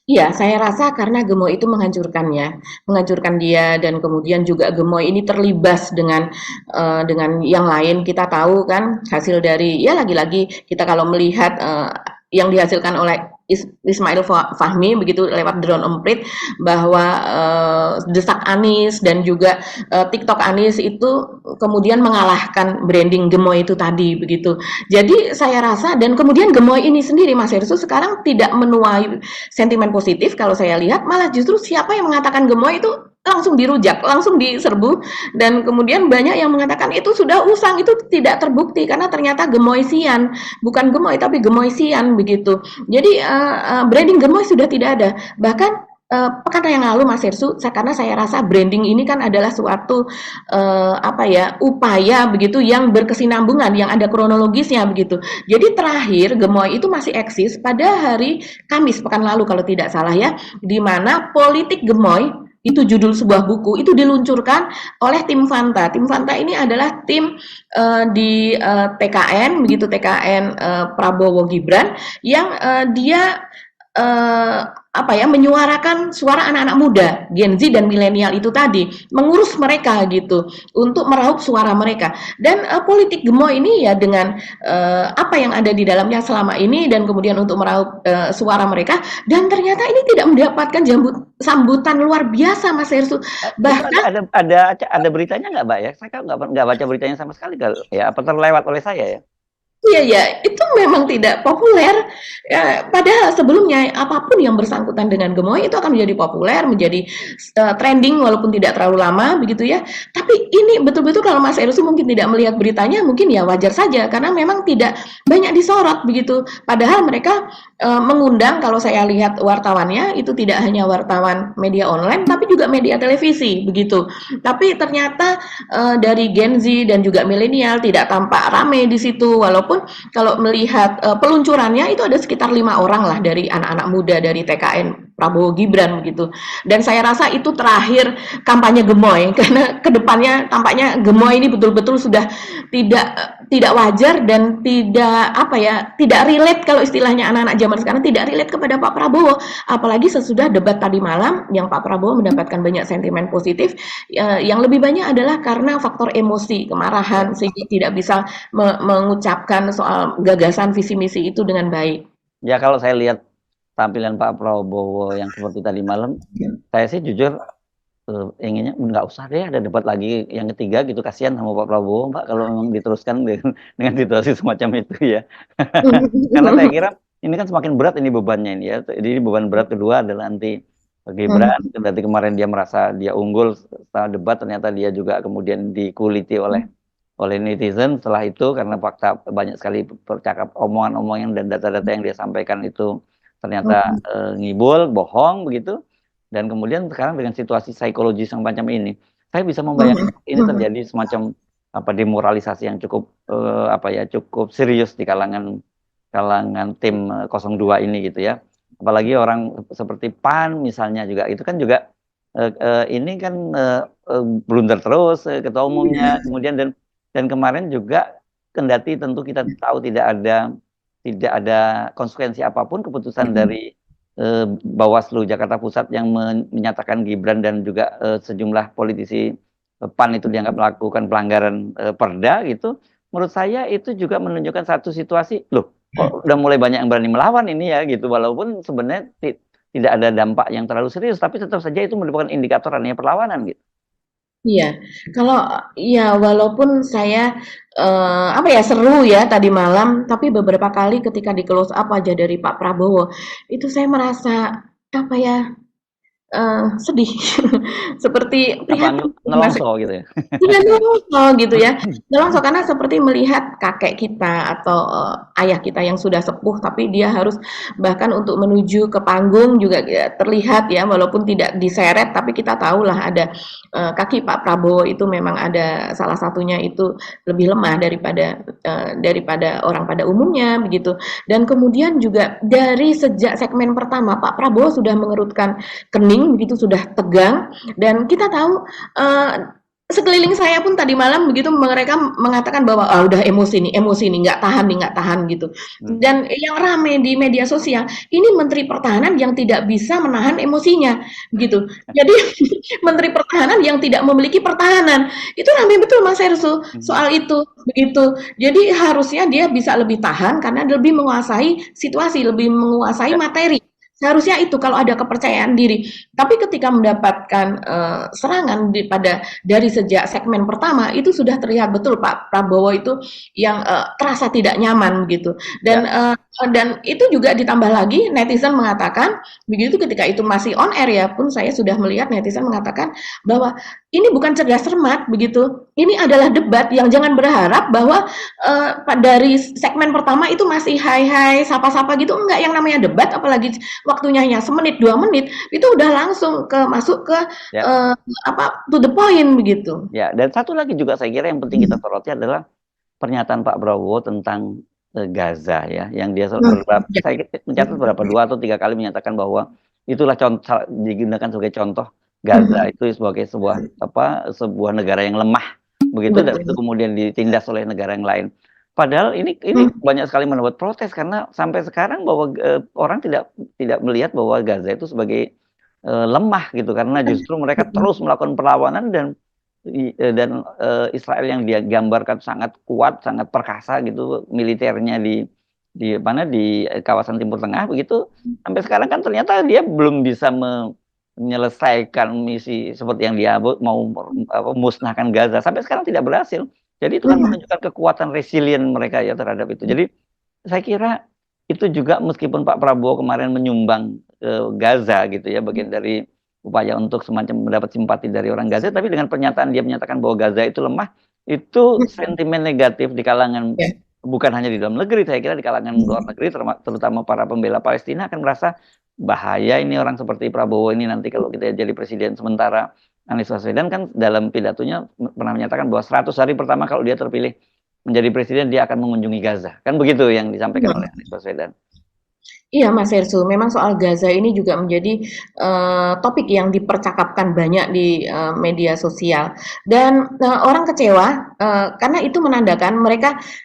Iya, saya rasa karena gemoy itu menghancurkannya, menghancurkan dia dan kemudian juga gemoy ini terlibas dengan yang lain. Kita tahu kan hasil dari ya lagi-lagi kita kalau melihat yang dihasilkan oleh Ismail Fahmi begitu lewat drone emprit bahwa desak Anies dan juga TikTok Anies itu kemudian mengalahkan branding gemoy itu tadi begitu. Jadi saya rasa dan kemudian gemoy ini sendiri Mas Hersu sekarang tidak menuai sentimen positif kalau saya lihat malah justru siapa yang mengatakan gemoy itu langsung dirujak, langsung diserbu dan kemudian banyak yang mengatakan itu sudah usang, itu tidak terbukti karena ternyata gemoysian, bukan gemoy tapi gemoysian begitu. Jadi branding gemoy sudah tidak ada. Bahkan pekan yang lalu Mas Hersu, karena saya rasa branding ini kan adalah suatu upaya begitu yang berkesinambungan, yang ada kronologisnya begitu. Jadi terakhir gemoy itu masih eksis pada hari Kamis pekan lalu kalau tidak salah ya, di mana politik gemoy itu judul sebuah buku itu diluncurkan oleh tim Fanta. Tim Fanta ini adalah tim di TKN begitu TKN Prabowo Gibran yang dia menyuarakan suara anak-anak muda, Gen Z dan milenial itu tadi, mengurus mereka gitu, untuk meraup suara mereka. Dan politik gemoy ini ya dengan apa yang ada di dalamnya selama ini dan kemudian untuk meraup suara mereka dan ternyata ini tidak mendapatkan sambutan luar biasa Mas Hersu. Bahkan ada beritanya nggak, Mbak ya? Saya kan nggak baca beritanya sama sekali kalau ya apa terlewat oleh saya ya. Iya, ya, itu memang tidak populer. Padahal sebelumnya apapun yang bersangkutan dengan gemoy itu akan menjadi populer, menjadi trending walaupun tidak terlalu lama, begitu ya. Tapi ini betul-betul kalau Mas Erusi mungkin tidak melihat beritanya, mungkin ya wajar saja karena memang tidak banyak disorot begitu. Padahal mereka mengundang kalau saya lihat wartawannya itu tidak hanya wartawan media online, tapi juga media televisi, begitu. Tapi ternyata dari Gen Z dan juga milenial tidak tampak rame di situ, walaupun kalau melihat peluncurannya itu ada sekitar 5 orang lah dari anak-anak muda dari TKN Prabowo Gibran begitu. Dan saya rasa itu terakhir kampanye gemoy karena kedepannya tampaknya gemoy ini betul-betul sudah tidak wajar dan tidak relate kalau istilahnya anak-anak zaman sekarang tidak relate kepada Pak Prabowo. Apalagi sesudah debat tadi malam yang Pak Prabowo mendapatkan banyak sentimen positif, yang lebih banyak adalah karena faktor emosi, kemarahan sehingga tidak bisa mengucapkan soal gagasan visi misi itu dengan baik. Ya kalau saya lihat tampilan Pak Prabowo yang seperti tadi malam, saya sih jujur inginnya nggak usah deh ada debat lagi yang ketiga gitu, kasihan sama Pak Prabowo Mbak kalau memang diteruskan dengan situasi semacam itu ya. Karena saya kira ini kan semakin berat ini bebannya ini ya. Jadi beban berat kedua adalah nanti Gibran, berarti kemarin dia merasa dia unggul setelah debat, ternyata dia juga kemudian dikuliti oleh netizen. Setelah itu karena fakta banyak sekali percakap omongan-omongan dan data-data yang dia sampaikan itu ternyata ngibul, bohong begitu. Dan kemudian sekarang dengan situasi psikologis yang macam ini, saya bisa membayangkan ini terjadi semacam demoralisasi yang cukup cukup serius di kalangan tim 02 ini gitu ya. Apalagi orang seperti PAN misalnya juga itu kan juga ini kan blunder terus ketua umumnya, kemudian dan kemarin juga kendati tentu kita tahu tidak ada konsekuensi apapun keputusan dari Bawaslu Jakarta Pusat yang menyatakan Gibran dan juga sejumlah politisi PAN itu dianggap melakukan pelanggaran perda gitu. Menurut saya itu juga menunjukkan satu situasi, loh kok udah mulai banyak yang berani melawan ini ya gitu, walaupun sebenarnya tidak ada dampak yang terlalu serius, tapi tetap saja itu merupakan indikator adanya perlawanan gitu. Iya, kalau ya walaupun saya seru ya tadi malam, tapi beberapa kali ketika di close up aja dari Pak Prabowo, itu saya merasa sedih seperti prihatin nelongso gitu ya. Iya nelongso gitu ya. Nelongso karena seperti melihat kakek kita atau ayah kita yang sudah sepuh tapi dia harus bahkan untuk menuju ke panggung juga terlihat ya walaupun tidak diseret tapi kita tahulah ada kaki Pak Prabowo itu memang ada salah satunya itu lebih lemah daripada daripada orang pada umumnya begitu. Dan kemudian juga dari sejak segmen pertama Pak Prabowo sudah mengerutkan kening begitu, sudah tegang, dan kita tahu sekeliling saya pun tadi malam begitu mereka mengatakan bahwa udah emosi nih, nggak tahan gitu. Dan yang rame di media sosial ini Menteri Pertahanan yang tidak bisa menahan emosinya gitu. Jadi Menteri Pertahanan yang tidak memiliki pertahanan itu rame betul Mas Ersu soal itu begitu. Jadi harusnya dia bisa lebih tahan karena lebih menguasai situasi, lebih menguasai materi. Seharusnya itu kalau ada kepercayaan diri. Tapi ketika mendapatkan serangan dari sejak segmen pertama itu sudah terlihat betul Pak Prabowo itu yang terasa tidak nyaman gitu. Dan itu juga ditambah lagi netizen mengatakan begitu ketika itu masih on air ya pun saya sudah melihat netizen mengatakan bahwa ini bukan cerdas cermat begitu. Ini adalah debat yang jangan berharap bahwa dari segmen pertama itu masih hai sapa-sapa gitu, enggak, yang namanya debat apalagi waktunya hanya semenit 2 menit itu udah langsung masuk ke to the point begitu. Ya, dan satu lagi juga saya kira yang penting kita soroti adalah pernyataan Pak Prabowo tentang Gaza ya, yang dia saya mencatat berapa 2 atau 3 kali menyatakan bahwa itulah digunakan sebagai contoh Gaza itu sebagai sebuah negara yang lemah begitu, dan itu kemudian ditindas oleh negara yang lain. Padahal ini banyak sekali mendapat protes karena sampai sekarang bahwa orang tidak melihat bahwa Gaza itu sebagai lemah gitu, karena justru mereka terus melakukan perlawanan dan Israel yang dia gambarkan sangat kuat, sangat perkasa gitu militernya di kawasan Timur Tengah begitu, sampai sekarang kan ternyata dia belum bisa menyelesaikan misi seperti yang dia mau musnahkan Gaza, sampai sekarang tidak berhasil. Jadi itu kan menunjukkan kekuatan resilient mereka ya terhadap itu. Jadi saya kira itu juga meskipun Pak Prabowo kemarin menyumbang Gaza gitu ya, bagian dari upaya untuk semacam mendapat simpati dari orang Gaza, tapi dengan pernyataan dia menyatakan bahwa Gaza itu lemah, itu sentimen negatif di kalangan bukan hanya di dalam negeri, saya kira di kalangan luar negeri, terutama para pembela Palestina akan merasa bahaya ini orang seperti Prabowo ini nanti kalau kita jadi presiden. Sementara Anies Baswedan kan dalam pidatonya pernah menyatakan bahwa 100 hari pertama kalau dia terpilih menjadi presiden dia akan mengunjungi Gaza, kan begitu yang disampaikan oleh Anies Baswedan. Iya Mas Ersu, memang soal Gaza ini juga menjadi topik yang dipercakapkan banyak di media sosial, dan orang kecewa karena itu menandakan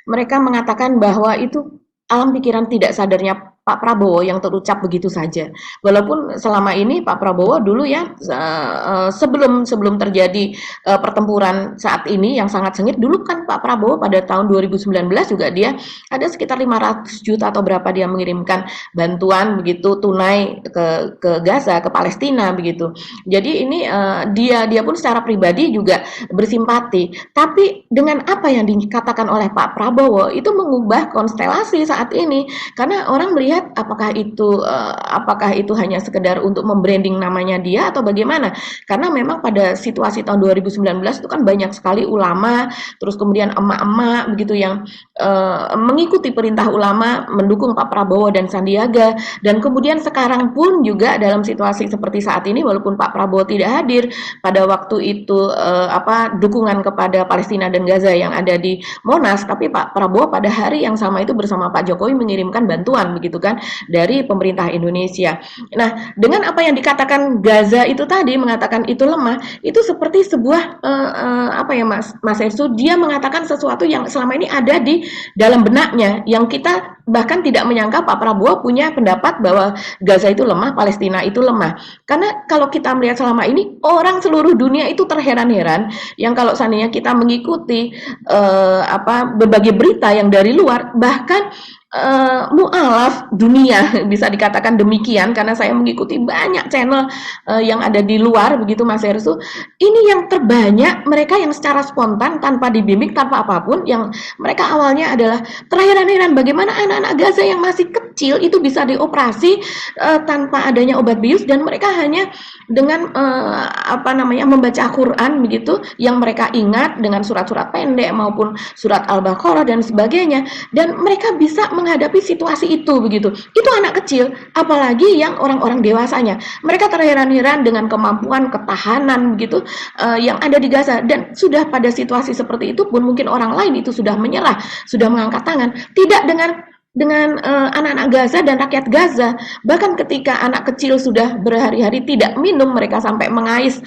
mereka mengatakan bahwa itu alam pikiran tidak sadarnya Pak Prabowo yang terucap begitu saja. Walaupun selama ini Pak Prabowo dulu ya sebelum terjadi pertempuran saat ini yang sangat sengit, dulu kan Pak Prabowo pada tahun 2019 juga dia ada sekitar 500 juta atau berapa dia mengirimkan bantuan begitu tunai ke Gaza, ke Palestina begitu. Jadi ini dia pun secara pribadi juga bersimpati. Tapi dengan apa yang dikatakan oleh Pak Prabowo itu mengubah konstelasi saat ini, karena orang melihat apakah itu hanya sekedar untuk membranding namanya dia atau bagaimana, karena memang pada situasi tahun 2019 itu kan banyak sekali ulama, terus kemudian emak-emak begitu yang mengikuti perintah ulama mendukung Pak Prabowo dan Sandiaga, dan kemudian sekarang pun juga dalam situasi seperti saat ini walaupun Pak Prabowo tidak hadir pada waktu itu dukungan kepada Palestina dan Gaza yang ada di Monas, tapi Pak Prabowo pada hari yang sama itu bersama Pak Jokowi mengirimkan bantuan begitu kan dari pemerintah Indonesia. Nah, dengan apa yang dikatakan Gaza itu tadi, mengatakan itu lemah, itu seperti sebuah Mas Ersu, dia mengatakan sesuatu yang selama ini ada di dalam benaknya, yang kita bahkan tidak menyangka Pak Prabowo punya pendapat bahwa Gaza itu lemah, Palestina itu lemah. Karena kalau kita melihat selama ini orang seluruh dunia itu terheran-heran yang kalau seandainya kita mengikuti berbagai berita yang dari luar, bahkan mualaf dunia bisa dikatakan demikian, karena saya mengikuti banyak channel yang ada di luar begitu Mas Ersu, ini yang terbanyak mereka yang secara spontan tanpa dibimbing, tanpa apapun, yang mereka awalnya adalah terheran-heran bagaimana anak-anak Gaza yang masih kecil itu bisa dioperasi tanpa adanya obat bius, dan mereka hanya dengan membaca Quran begitu yang mereka ingat dengan surat-surat pendek maupun surat Al-Baqarah dan sebagainya, dan mereka bisa menghadapi situasi itu begitu. Itu anak kecil, apalagi yang orang-orang dewasanya. Mereka terheran-heran dengan kemampuan ketahanan begitu yang ada di Gaza, dan sudah pada situasi seperti itu pun mungkin orang lain itu sudah menyerah, sudah mengangkat tangan. Tidak dengan anak-anak Gaza dan rakyat Gaza. Bahkan ketika anak kecil sudah berhari-hari tidak minum, mereka sampai mengais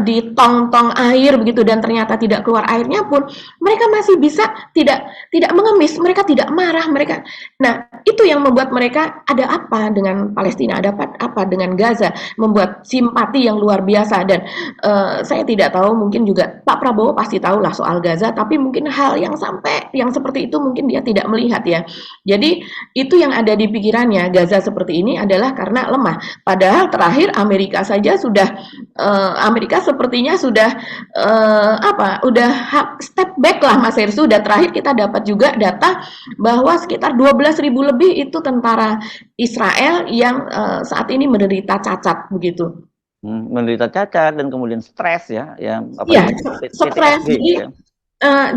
di tong-tong air begitu, dan ternyata tidak keluar airnya pun, mereka masih bisa tidak mengemis, mereka tidak marah, mereka. Nah, itu yang membuat mereka, ada apa dengan Palestina, ada apa dengan Gaza, membuat simpati yang luar biasa. Dan saya tidak tahu, mungkin juga Pak Prabowo pasti tahu lah soal Gaza, tapi mungkin hal yang sampai yang seperti itu mungkin dia tidak melihat ya. Jadi itu yang ada di pikirannya, Gaza seperti ini adalah karena lemah. Padahal terakhir Amerika saja sudah Amerika sepertinya sudah udah step back lah Mas Heru. Sudah terakhir kita dapat juga data bahwa sekitar 12.000 lebih itu tentara Israel yang saat ini menderita cacat begitu. Menderita cacat dan kemudian stres ya, Iya, stres.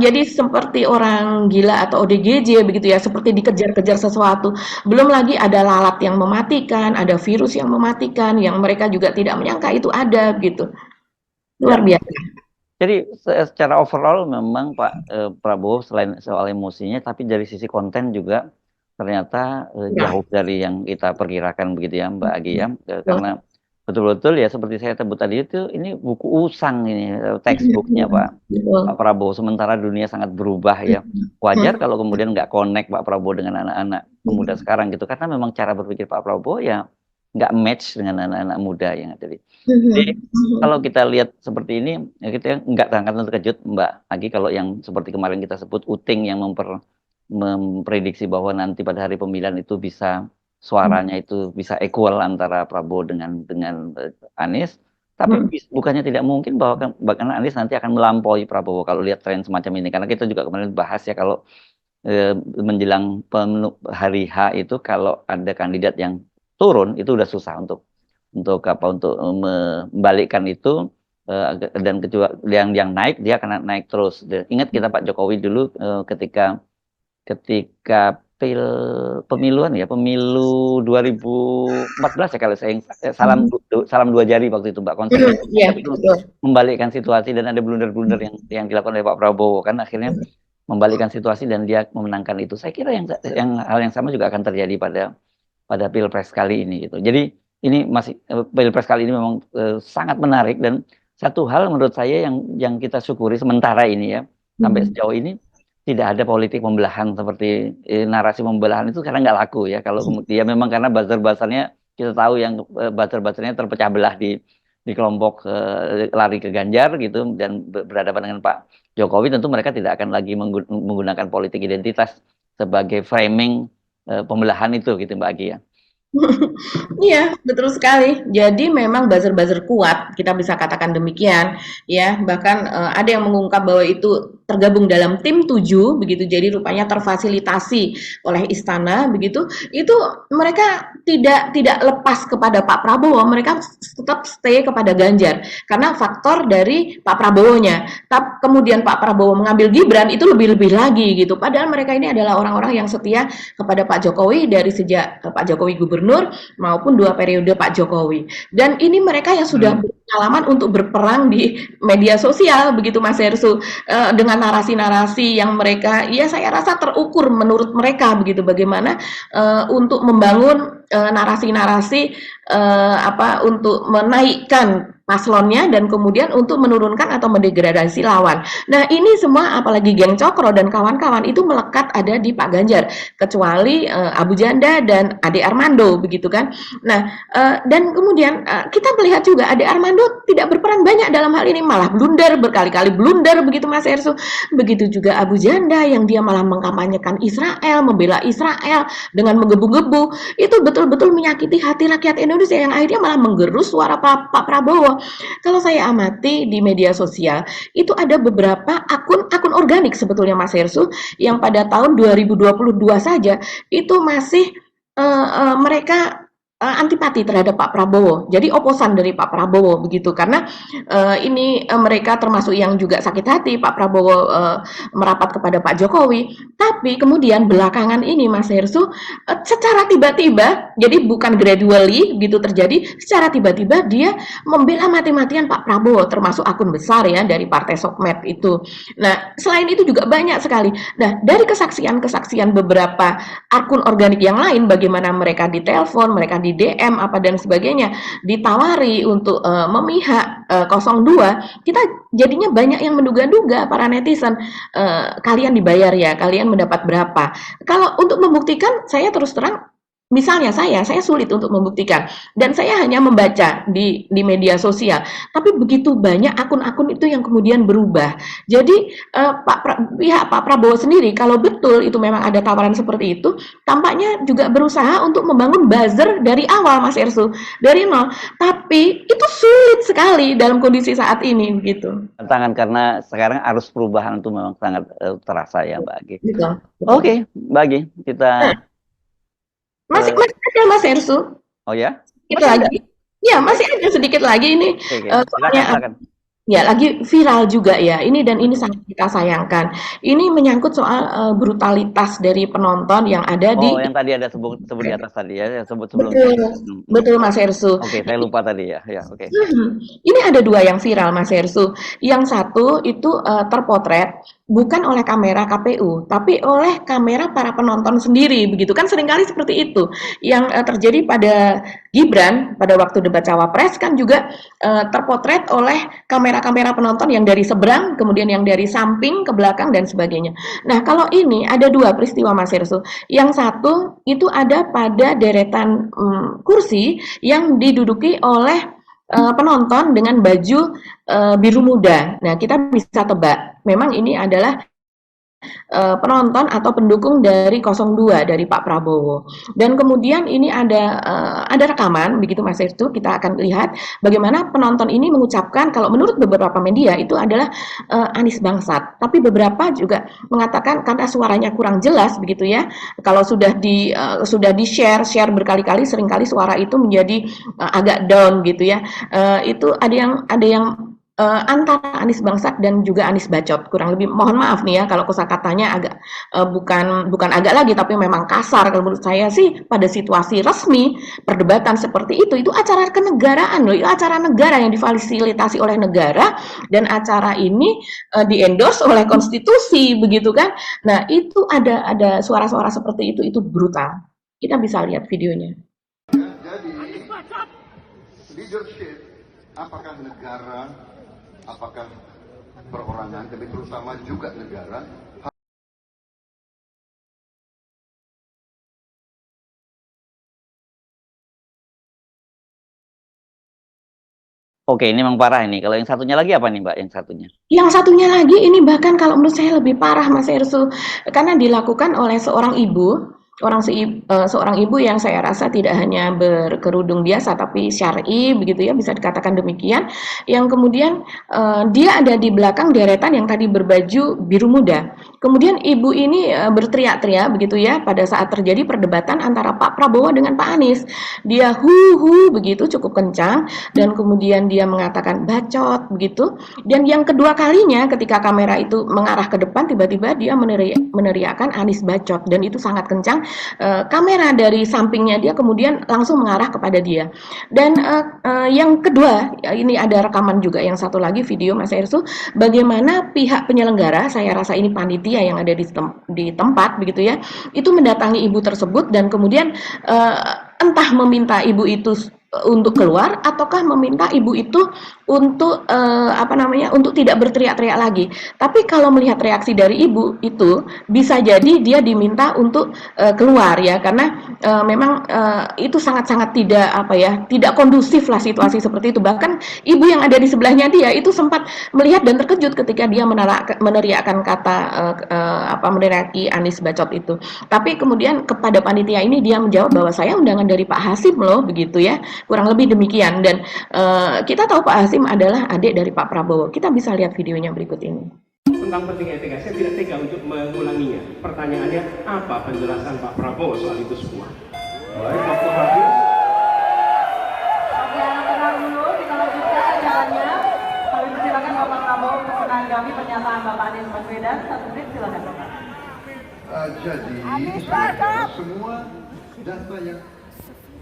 Jadi seperti orang gila atau ODGJ begitu ya, seperti dikejar-kejar sesuatu. Belum lagi ada lalat yang mematikan, ada virus yang mematikan, yang mereka juga tidak menyangka itu ada gitu. Luar biasa. Jadi secara overall memang Pak Prabowo selain soal emosinya, tapi dari sisi konten juga ternyata jauh dari yang kita perkirakan begitu ya Mbak Agi ya, karena betul-betul ya seperti saya sebut tadi itu, ini buku usang ini, textbooknya Pak Prabowo. Sementara dunia sangat berubah ya. Wajar kalau kemudian nggak connect Pak Prabowo dengan anak-anak muda sekarang gitu, karena memang cara berpikir Pak Prabowo ya nggak match dengan anak-anak muda yang ada. Jadi kalau kita lihat seperti ini, ya kita nggak akan terkejut Mbak Agi kalau yang seperti kemarin kita sebut Uting yang memprediksi bahwa nanti pada hari pemilihan itu bisa suaranya itu bisa equal antara Prabowo dengan Anies, tapi bukannya tidak mungkin bahwa bahkan Anies nanti akan melampaui Prabowo kalau lihat tren semacam ini, karena kita juga kemarin bahas ya kalau menjelang hari H itu kalau ada kandidat yang turun itu udah susah untuk membalikkan itu, dan kecuali yang naik dia akan naik terus. Ingat kita Pak Jokowi dulu ketika pemilu 2014 ya kalau saya salam dua jari waktu itu Mbak, konsep membalikkan situasi, dan ada blunder-blunder yang dilakukan oleh Pak Prabowo kan akhirnya membalikkan situasi dan dia memenangkan itu. Saya kira yang hal yang sama juga akan terjadi pada Pilpres kali ini gitu. Jadi ini masih Pilpres kali ini memang sangat menarik, dan satu hal menurut saya yang kita syukuri sementara ini ya, sampai sejauh ini tidak ada politik pembelahan seperti narasi pembelahan itu karena nggak laku ya. Kalau dia memang karena buzzer-buzzernya kita tahu yang buzzer-buzzernya terpecah belah di kelompok lari ke Ganjar gitu dan berhadapan dengan Pak Jokowi, tentu mereka tidak akan lagi menggunakan politik identitas sebagai framing pembelahan itu gitu Mbak Agi ya. Iya, betul sekali. Jadi memang buzzer-buzzer kuat, kita bisa katakan demikian ya. Bahkan ada yang mengungkap bahwa itu tergabung dalam tim 7 begitu. Jadi rupanya terfasilitasi oleh istana begitu. Itu mereka tidak lepas kepada Pak Prabowo, mereka tetap stay kepada Ganjar karena faktor dari Pak Prabowo-nya. Tapi kemudian Pak Prabowo mengambil Gibran itu lebih-lebih lagi gitu. Padahal mereka ini adalah orang-orang yang setia kepada Pak Jokowi dari sejak Pak Jokowi gubernur maupun 2 periode Pak Jokowi. Dan ini mereka yang sudah berpengalaman untuk berperang di media sosial begitu Mas Hersu, dengan narasi-narasi yang mereka ya saya rasa terukur menurut mereka begitu, bagaimana untuk membangun narasi-narasi untuk menaikkan paslonnya dan kemudian untuk menurunkan atau mendegradasi lawan. Nah ini semua apalagi geng Cokro dan kawan-kawan itu melekat ada di Pak Ganjar, kecuali Abu Janda dan Ade Armando begitu kan. Nah dan kemudian kita melihat juga Ade Armando tidak berperan banyak dalam hal ini, malah blunder, berkali-kali blunder begitu Mas Hersu. Begitu juga Abu Janda yang dia malah mengkampanyekan Israel, membela Israel dengan menggebu-gebu. Itu betul-betul menyakiti hati rakyat Indonesia yang akhirnya malah menggerus suara Pak Prabowo. Kalau saya amati di media sosial, itu ada beberapa akun organik sebetulnya Mas Hersu, yang pada tahun 2022 saja itu masih mereka antipati terhadap Pak Prabowo. Jadi oposan dari Pak Prabowo begitu karena ini mereka termasuk yang juga sakit hati Pak Prabowo merapat kepada Pak Jokowi. Tapi kemudian belakangan ini Mas Hersu secara tiba-tiba, jadi bukan gradually gitu terjadi, secara tiba-tiba dia membela mati-matian Pak Prabowo termasuk akun besar ya dari Partai Sokmed itu. Nah, selain itu juga banyak sekali. Nah, dari kesaksian-kesaksian beberapa akun organik yang lain bagaimana mereka ditelepon, mereka di DM apa dan sebagainya, ditawari untuk memihak 02, kita jadinya banyak yang menduga-duga para netizen, kalian dibayar ya, kalian mendapat berapa. Kalau untuk membuktikan, saya terus terang misalnya saya sulit untuk membuktikan dan saya hanya membaca di media sosial. Tapi begitu banyak akun-akun itu yang kemudian berubah. Jadi pihak Pak Prabowo sendiri kalau betul itu memang ada tawaran seperti itu, tampaknya juga berusaha untuk membangun buzzer dari awal Mas Ersu, dari nol. Tapi itu sulit sekali dalam kondisi saat ini begitu. Tantangan karena sekarang arus perubahan itu memang sangat terasa ya Mbak Agi. Betul. Oke, Mbak Agi, kita Masih ada Mas Ersu. oh ya? Sedikit lagi. Ya, masih ada sedikit lagi ini. Oke. Soalnya Silakan. ya lagi viral juga ya. Ini dan ini sangat kita sayangkan. Ini menyangkut soal brutalitas dari penonton yang ada di. Oh, yang tadi ada sebut di atas tadi ya, yang sebut sebelumnya. Betul Mas Hersu. Oke, saya lupa tadi ya. Ya, oke. Ini ada dua yang viral Mas Hersu. Yang satu itu terpotret bukan oleh kamera KPU, tapi oleh kamera para penonton sendiri, begitu kan seringkali seperti itu. Yang terjadi pada Gibran pada waktu debat cawapres kan juga terpotret oleh kamera-kamera penonton yang dari seberang, kemudian yang dari samping ke belakang dan sebagainya. Nah kalau ini ada dua peristiwa Mas Hersu. Yang satu itu ada pada deretan kursi yang diduduki oleh penonton dengan baju biru muda. Nah kita bisa tebak, memang ini adalah penonton atau pendukung dari 02 dari Pak Prabowo. Dan kemudian ini ada rekaman begitu Mas Hersu, kita akan lihat bagaimana penonton ini mengucapkan kalau menurut beberapa media itu adalah Anies bangsat. Tapi beberapa juga mengatakan karena suaranya kurang jelas begitu ya. Kalau sudah di share berkali-kali seringkali suara itu menjadi agak down gitu ya. Itu ada yang antara Anies bangsat dan juga Anies bacot, kurang lebih. Mohon maaf nih ya kalau kosakatanya agak bukan agak lagi tapi memang kasar. Kalau menurut saya sih pada situasi resmi perdebatan seperti itu acara kenegaraan loh, itu acara negara yang difasilitasi oleh negara dan acara ini di-endorse oleh konstitusi begitu kan. Nah, itu ada suara-suara seperti itu brutal. Kita bisa lihat videonya. Jadi leadership apakah negara, apakah perorangan, tapi terutama juga negara. Oke, ini memang parah ini. Kalau yang satunya lagi apa nih Mbak? Yang satunya? Yang satunya lagi ini bahkan kalau menurut saya lebih parah Mas Ersu, karena dilakukan oleh seorang ibu, seorang ibu yang saya rasa tidak hanya berkerudung biasa tapi syar'i begitu ya, bisa dikatakan demikian, yang kemudian dia ada di belakang deretan yang tadi berbaju biru muda. Kemudian ibu ini berteriak-teriak begitu ya pada saat terjadi perdebatan antara Pak Prabowo dengan Pak Anies. Dia hu begitu cukup kencang dan kemudian dia mengatakan bacot begitu. Dan yang kedua kalinya ketika kamera itu mengarah ke depan tiba-tiba dia meneriakkan Anies bacot dan itu sangat kencang. Kamera dari sampingnya dia kemudian langsung mengarah kepada dia. Dan yang kedua ini ada rekaman juga yang satu lagi video Mas Ersu, bagaimana pihak penyelenggara, saya rasa ini panitia yang ada di tempat begitu ya, itu mendatangi ibu tersebut dan kemudian entah meminta ibu itu untuk keluar ataukah meminta ibu itu untuk untuk tidak berteriak-teriak lagi. Tapi kalau melihat reaksi dari ibu itu bisa jadi dia diminta untuk keluar ya, karena memang itu sangat-sangat tidak kondusif lah situasi seperti itu. Bahkan ibu yang ada di sebelahnya dia itu sempat melihat dan terkejut ketika dia meneriakkan kata meneriaki Anies bacot itu. Tapi kemudian kepada panitia ini dia menjawab bahwa saya undangan dari Pak Hasim loh begitu ya. Kurang lebih demikian. Dan kita tahu Pak Hasim adalah adik dari Pak Prabowo. Kita bisa lihat videonya berikut ini. Tentang pentingnya etika, saya tidak tega untuk mengulanginya. Pertanyaannya, apa penjelasan Pak Prabowo soal itu semua? Baik, waktu habis. menanggapi pernyataan Bapak Anies Baswedan. 1 menit silakan. Jadi saudara, semua data yang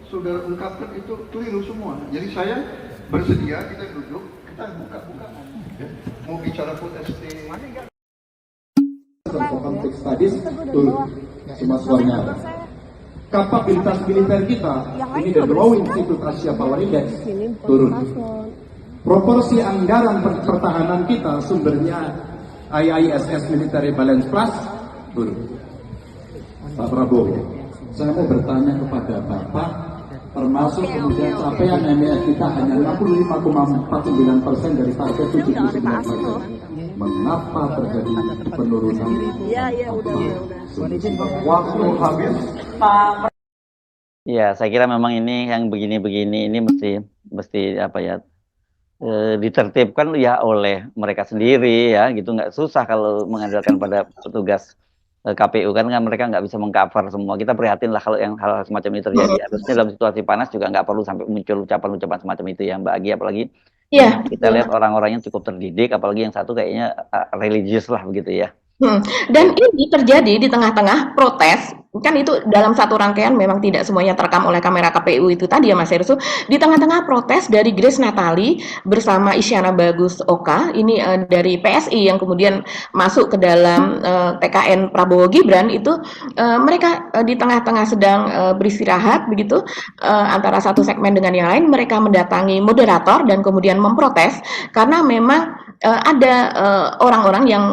saudara ungkapkan itu keliru semua. Jadi saya bersedia kita duduk, kita buka-buka. Ya. Mau bicara food estate. Konteks tadi turun semua suaranya ada. Kapabilitas militer kita ini the Raw Institute Asia Power Index turun. Proporsi anggaran pertahanan kita sumbernya IISS Military Balance Plus turun. Pak Prabowo, saya mau bertanya kepada Bapak, termasuk kemudian capaian MEF kita hanya 65,49% dari target 79%. Mengapa terjadi penurunan? Waktu habis. Ya, saya kira memang ini yang begini-begini ini mesti apa ya, ditertibkan ya oleh mereka sendiri ya, gitu. Nggak susah kalau mengandalkan pada petugas KPU kan mereka nggak bisa mengcover semua. Kita prihatin lah kalau yang hal semacam ini terjadi. Harusnya dalam situasi panas juga nggak perlu sampai muncul ucapan-ucapan semacam itu ya, Mbak Agi. Apalagi kita lihat orang-orangnya cukup terdidik, apalagi yang satu kayaknya religius lah begitu ya. Dan ini terjadi di tengah-tengah protes, kan itu dalam satu rangkaian memang tidak semuanya terekam oleh kamera KPU itu tadi ya Mas Hersu, di tengah-tengah protes dari Grace Natali bersama Isyana Bagus Oka, ini dari PSI yang kemudian masuk ke dalam TKN Prabowo Gibran itu, mereka di tengah-tengah sedang beristirahat begitu, antara satu segmen dengan yang lain, mereka mendatangi moderator dan kemudian memprotes, karena memang ada orang-orang yang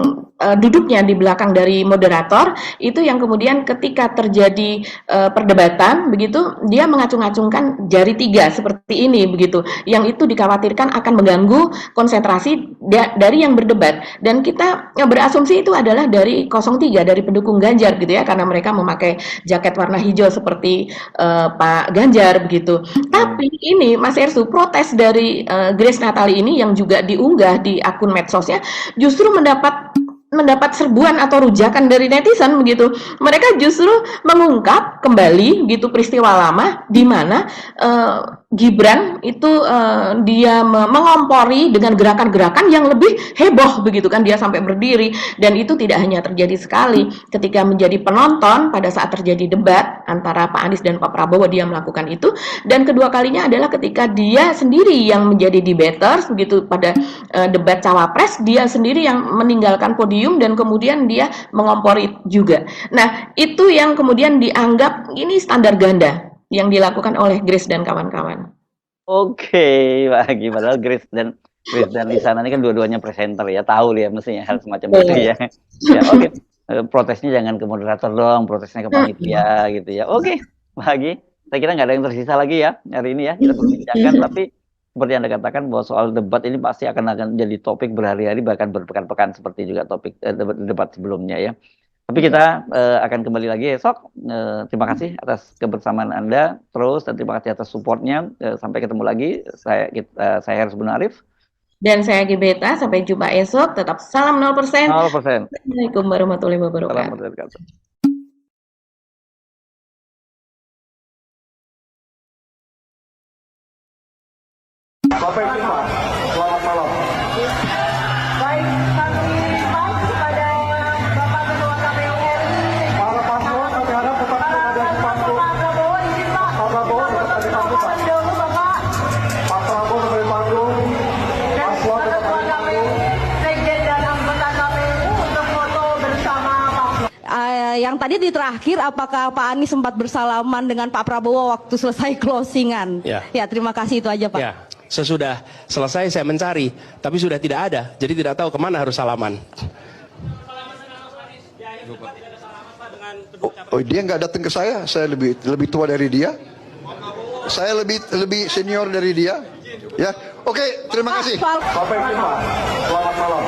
duduknya di belakang dari moderator itu yang kemudian ketika terjadi perdebatan begitu dia mengacung-acungkan jari 3 seperti ini begitu, yang itu dikhawatirkan akan mengganggu konsentrasi dari yang berdebat, dan kita berasumsi itu adalah dari 03 dari pendukung Ganjar gitu ya, karena mereka memakai jaket warna hijau seperti Pak Ganjar begitu. Tapi ini Mas Ersu, protes dari Grace Natali ini yang juga diunggah di akun medsosnya justru mendapat serbuan atau rujakan dari netizen begitu. Mereka justru mengungkap kembali gitu peristiwa lama di mana Gibran itu dia mengompori dengan gerakan-gerakan yang lebih heboh begitu kan, dia sampai berdiri, dan itu tidak hanya terjadi sekali ketika menjadi penonton pada saat terjadi debat antara Pak Anies dan Pak Prabowo, dia melakukan itu, dan kedua kalinya adalah ketika dia sendiri yang menjadi debaters begitu pada debat cawapres, dia sendiri yang meninggalkan podium dan kemudian dia mengompori juga. Nah, itu yang kemudian dianggap ini standar ganda yang dilakukan oleh Grace dan kawan-kawan. Oke, Pak Agi, padahal Grace dan Lisana ini kan dua-duanya presenter ya, tahu ya mestinya hal semacam itu ya. Ya, oke. Protesnya jangan ke moderator dong, protesnya ke panitia gitu ya. Oke, Pak Agi, saya kira nggak ada yang tersisa lagi ya hari ini ya, kita perbincangkan, tapi seperti Anda katakan bahwa soal debat ini pasti akan jadi topik berhari-hari, bahkan berpekan-pekan seperti juga topik debat sebelumnya ya. Tapi kita akan kembali lagi esok. Terima kasih atas kebersamaan Anda terus, dan terima kasih atas supportnya. Sampai ketemu lagi. Saya Hersbun Arif. Dan saya Gibeta. Sampai jumpa esok. Tetap salam 0%. 0%. Assalamualaikum warahmatullahi wabarakatuh. Salam warahmatullahi wabarakatuh. Bapak Ibu, selamat malam. Baik, kami mau kepada Bapak Ketua KPU RI. Para paslon, kami harap tetap berada di panggung. Pak Prabowo, izin Pak. Pak Prabowo tetap ada di panggung, Pak. Dahulu Bapak. Pak Prabowo tetap di panggung. Dan Paslon tetap Ketua di KPU, panggung. Sekjen dan anggota KPU untuk foto bersama paslon. Yang tadi di terakhir, apakah Pak Anies sempat bersalaman dengan Pak Prabowo waktu selesai closingan? Ya, terima kasih, itu aja Pak. Ya, sesudah selesai saya mencari, tapi sudah tidak ada, jadi tidak tahu kemana harus salaman. Oh, dia nggak datang ke saya lebih tua dari dia. Saya lebih senior dari dia. Ya, oke, terima kasih. Bapak Ibu, selamat malam.